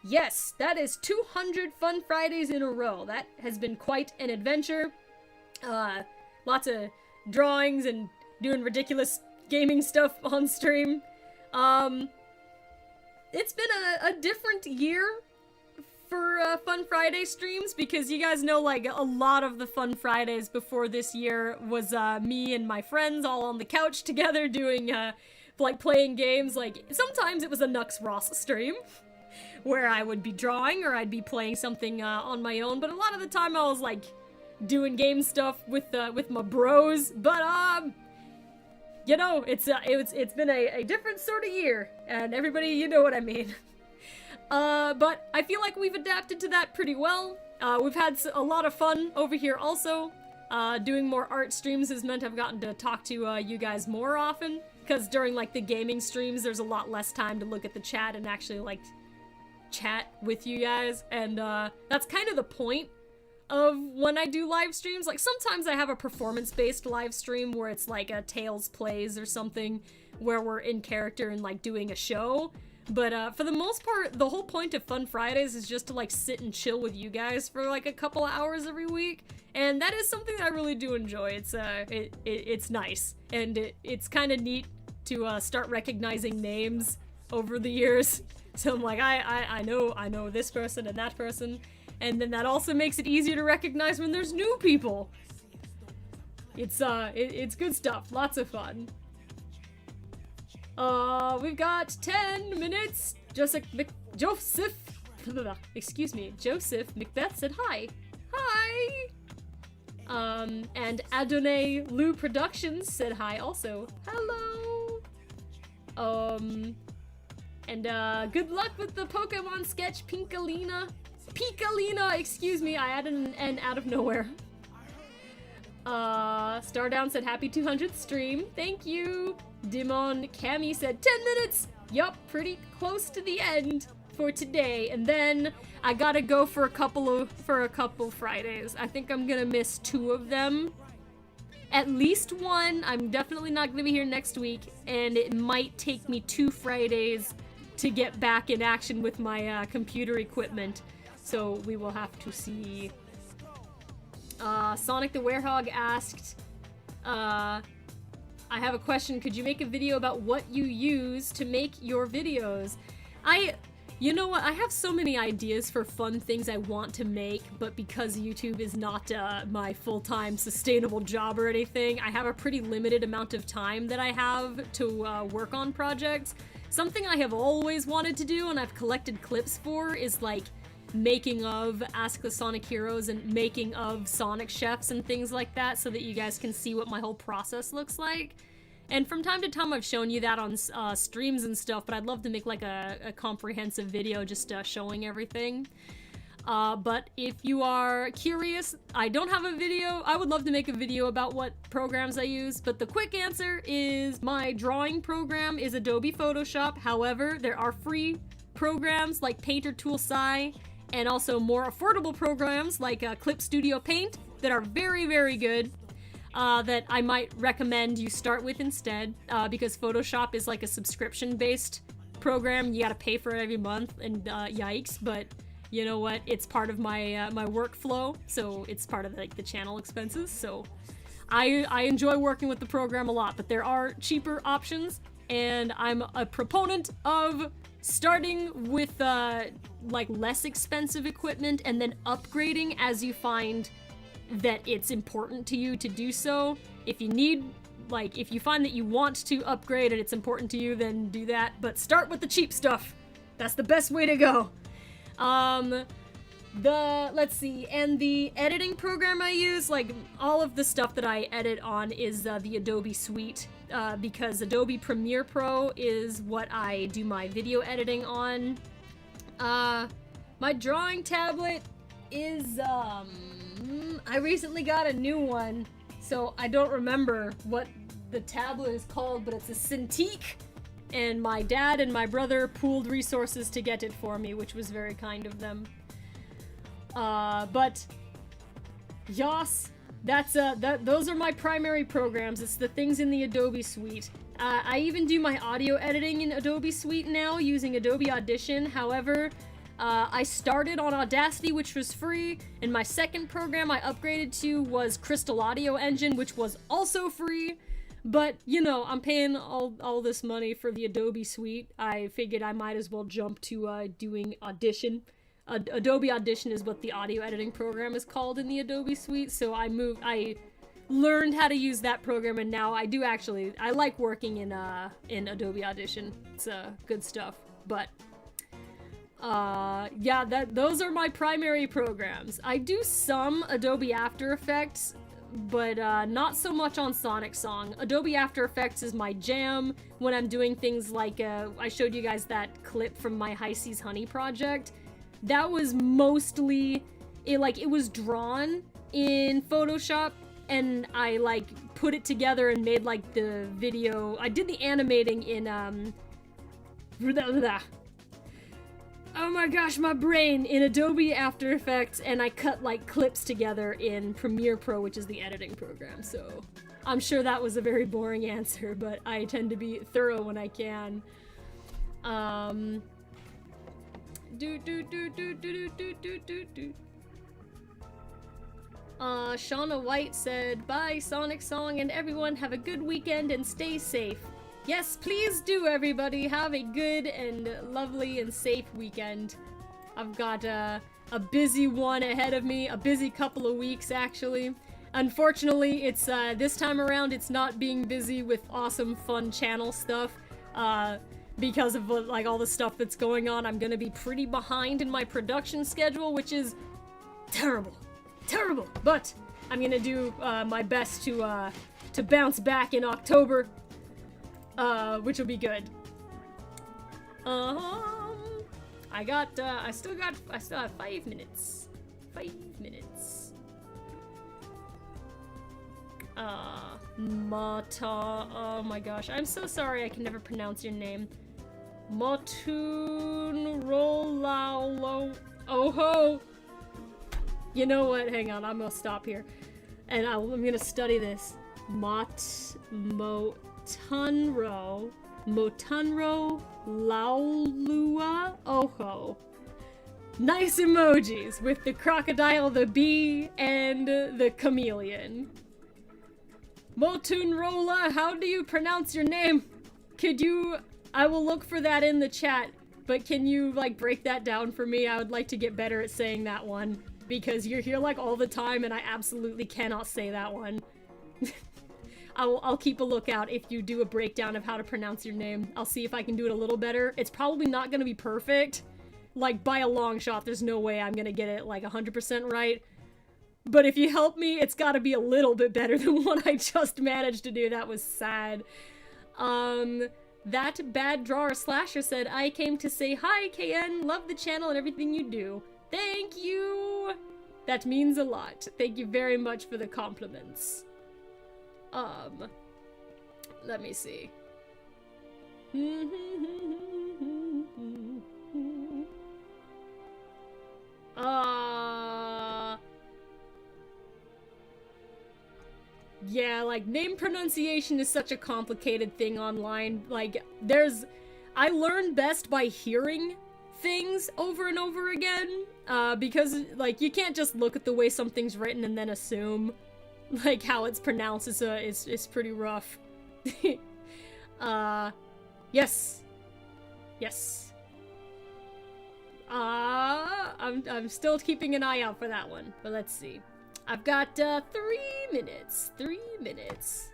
Yes, that is 200 Fun Fridays in a row. That has been quite an adventure. Lots of drawings and doing ridiculous gaming stuff on stream. It's been a different year for Fun Friday streams, because you guys know, like, a lot of the Fun Fridays before this year was me and my friends all on the couch together doing like playing games. Like, sometimes it was a Nux Ross stream where I would be drawing or I'd be playing something on my own, but a lot of the time I was like doing game stuff with my bros. But you know, it's been a different sort of year, and everybody, you know what I mean. But I feel like we've adapted to that pretty well. We've had a lot of fun over here also. Doing more art streams has meant I've gotten to talk to you guys more often, because during like the gaming streams there's a lot less time to look at the chat and actually like chat with you guys, and that's kind of the point of when I do live streams. Like, sometimes I have a performance-based live stream where it's like a Tales Plays or something where we're in character and like doing a show. But for the most part, the whole point of Fun Fridays is just to like sit and chill with you guys for like a couple of hours every week, and that is something that I really do enjoy. It's nice, and it's kind of neat to start recognizing names over the years. So I'm like, I know this person and that person, and then that also makes it easier to recognize when there's new people. It's good stuff, lots of fun. We've got 10 minutes. Joseph Macbeth said hi. Hi! And Adonai Lou Productions said hi also. Hello! And good luck with the Pokemon sketch, Pinkalina. Excuse me, I added an N out of nowhere. Stardown said happy 200th stream. Thank you. Dimon Cami said 10 minutes. Yup, pretty close to the end for today. And then I gotta go for a couple Fridays. I think I'm gonna miss 2 of them. At least one. I'm definitely not gonna be here next week, and it might take me 2 Fridays to get back in action with my computer equipment. So we will have to see. Sonic the Werehog asked, I have a question. Could you make a video about what you use to make your videos? You know what? I have so many ideas for fun things I want to make, but because YouTube is not my full-time sustainable job or anything, I have a pretty limited amount of time that I have to work on projects. Something I have always wanted to do and I've collected clips for is like making of Ask the Sonic Heroes and making of Sonic Chefs and things like that so that you guys can see what my whole process looks like. And from time to time I've shown you that on streams and stuff, but I'd love to make like a comprehensive video just showing everything. But if you are curious, I don't have a video. I would love to make a video about what programs I use, but the quick answer is my drawing program is Adobe Photoshop. However, there are free programs like Painter Tool Sai and also more affordable programs like Clip Studio Paint that are very, very good. That I might recommend you start with instead, because Photoshop is like a subscription-based program. You gotta pay for it every month, and yikes, but you know what? It's part of my my workflow, so it's part of like the channel expenses, so I enjoy working with the program a lot, but there are cheaper options, and I'm a proponent of starting with like less expensive equipment and then upgrading as you find that it's important to you to do so. If you need, like, if you find that you want to upgrade and it's important to you, then do that, but start with the cheap stuff. That's the best way to go. Let's see, and the editing program I use, like, all of the stuff that I edit on is the Adobe Suite, because Adobe Premiere Pro is what I do my video editing on. My drawing tablet is, I recently got a new one, so I don't remember what the tablet is called, but it's a Cintiq, and my dad and my brother pooled resources to get it for me, which was very kind of them. But yas, those are my primary programs. It's the things in the Adobe Suite. I even do my audio editing in Adobe Suite now using Adobe Audition. However, I started on Audacity, which was free, and my second program I upgraded to was Crystal Audio Engine, which was also free. But, you know, I'm paying all this money for the Adobe Suite. I figured I might as well jump to doing Audition. Adobe Audition is what the audio editing program is called in the Adobe Suite, so I learned how to use that program, and now I do actually, I like working in Adobe Audition. It's good stuff, but yeah, those are my primary programs. I do some Adobe After Effects, but not so much on Sonic Song. Adobe After Effects is my jam when I'm doing things like, I showed you guys that clip from my High Seas Honey project. That was mostly, it was drawn in Photoshop, and I, like, put it together and made, like, the video. I did the animating in, oh my gosh, my brain, in Adobe After Effects, and I cut, like, clips together in Premiere Pro, which is the editing program, so I'm sure that was a very boring answer, but I tend to be thorough when I can. Shauna White said, bye Sonic Song, and everyone have a good weekend and stay safe. Yes, please do, everybody. Have a good and lovely and safe weekend. I've got a busy one ahead of me, a busy couple of weeks, actually. Unfortunately, it's this time around, it's not being busy with awesome, fun channel stuff. Because of, like, all the stuff that's going on, I'm gonna be pretty behind in my production schedule, which is terrible. Terrible! But I'm gonna do my best to bounce back in October. Which will be good. I still have 5 minutes. 5 minutes. Mata, oh my gosh, I'm so sorry I can never pronounce your name. Matun Rolaulo, oh-ho! You know what, hang on, I'm gonna stop here. And I'm gonna study this. Tunro Motunro Laulua Oho. Nice emojis with the crocodile, the bee, and the chameleon. Motunrola, how do you pronounce your name? I will look for that in the chat, but can you, like, break that down for me? I would like to get better at saying that one, because you're here, like, all the time, and I absolutely cannot say that one. I'll keep a lookout if you do a breakdown of how to pronounce your name. I'll see if I can do it a little better. It's probably not gonna be perfect. Like, by a long shot, there's no way I'm gonna get it, like, 100% right. But if you help me, it's gotta be a little bit better than what I just managed to do. That was sad. That bad drawer slasher said, I came to say hi, KN. Love the channel and everything you do. Thank you! That means a lot. Thank you very much for the compliments. Let me see. Yeah, like, name pronunciation is such a complicated thing online. Like, I learn best by hearing things over and over again, because, like, you can't just look at the way something's written and then assume, like, how it's pronounced. It's pretty rough. Yes. Yes. I'm still keeping an eye out for that one, but let's see. I've got 3 minutes. 3 minutes.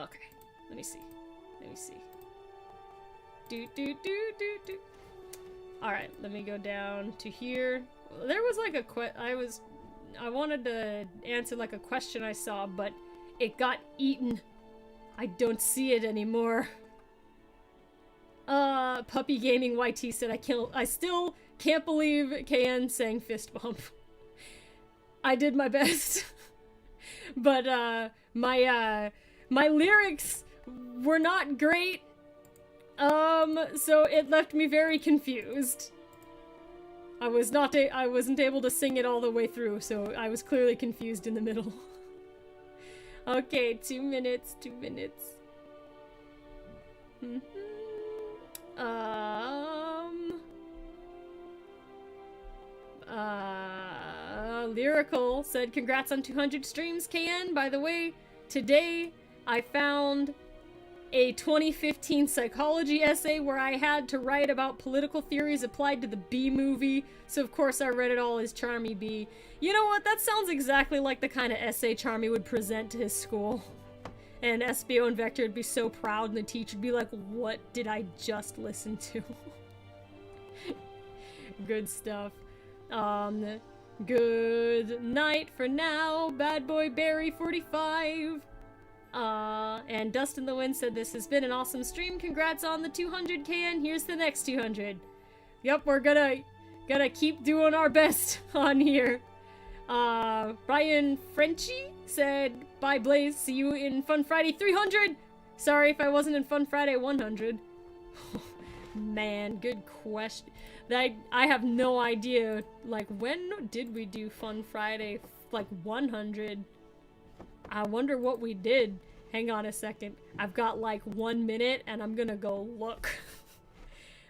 Okay, let me see. Do. All right, let me go down to here. There was like I wanted to answer like a question I saw, but it got eaten. I don't see it anymore. Puppy Gaming YT said, I still can't believe KN sang fist bump. I did my best. But, my lyrics were not great. So it left me very confused. I wasn't able to sing it all the way through, so I was clearly confused in the middle. Okay, 2 minutes, 2 minutes. Lyrical said, congrats on 200 streams, KN. By the way, today I found a 2015 psychology essay where I had to write about political theories applied to the Bee movie, so of course I read it all as Charmy Bee. You know what? That sounds exactly like the kind of essay Charmy would present to his school. And SBO and Vector would be so proud, and the teacher would be like, what did I just listen to? Good stuff. Good night for now, Bad Boy Barry 45. And Dustin the Wind said, this has been an awesome stream. Congrats on the 200 KN. Here's the next 200. Yep, we're gonna keep doing our best on here. Brian Frenchy said, bye Blaze, see you in Fun Friday 300. Sorry if I wasn't in Fun Friday 100. Man, good question. I have no idea, like, when did we do Fun Friday, like, 100? I wonder what we did. Hang on a second. I've got, like, 1 minute, and I'm gonna go look.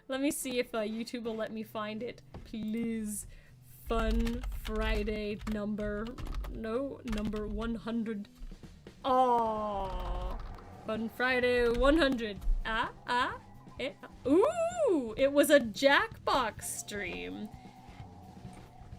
Let me see if YouTube will let me find it. Please. Fun Friday number 100. Oh, Fun Friday 100. Ooh, it was a Jackbox stream.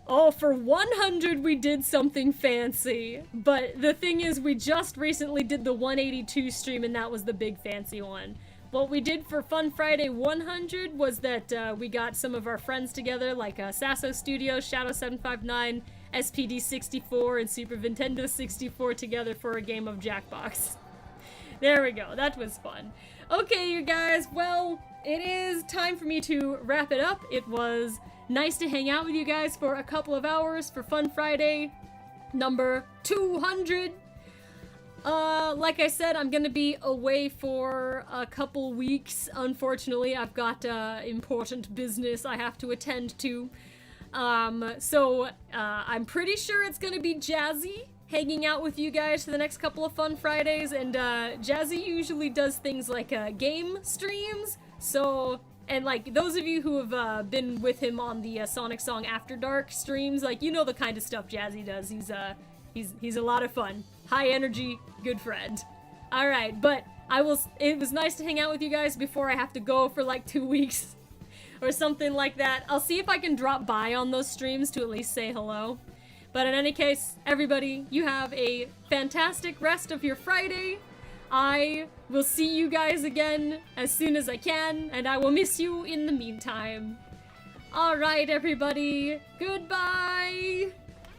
Oh, for 100 we did something fancy. But the thing is, we just recently did the 182 stream, and that was the big fancy one. What we did for Fun Friday 100 was that we got some of our friends together, like Sasso Studios, Shadow759, SPD64, and Super Nintendo 64 together for a game of Jackbox. There we go, that was fun. Okay, you guys, well, it is time for me to wrap it up. It was nice to hang out with you guys for a couple of hours for Fun Friday number 200. Like I said, I'm gonna be away for a couple weeks. Unfortunately, I've got important business I have to attend to. So I'm pretty sure it's gonna be jazzy hanging out with you guys for the next couple of fun Fridays, and Jazzy usually does things like game streams, so, and like those of you who have been with him on the Sonic Song After Dark streams, like you know the kind of stuff Jazzy does. He's a lot of fun, high energy, good friend. All right, but it was nice to hang out with you guys before I have to go for like 2 weeks or something like that. I'll see if I can drop by on those streams to at least say hello. But in any case, everybody, you have a fantastic rest of your Friday. I will see you guys again as soon as I can, and I will miss you in the meantime. Alright, everybody, goodbye!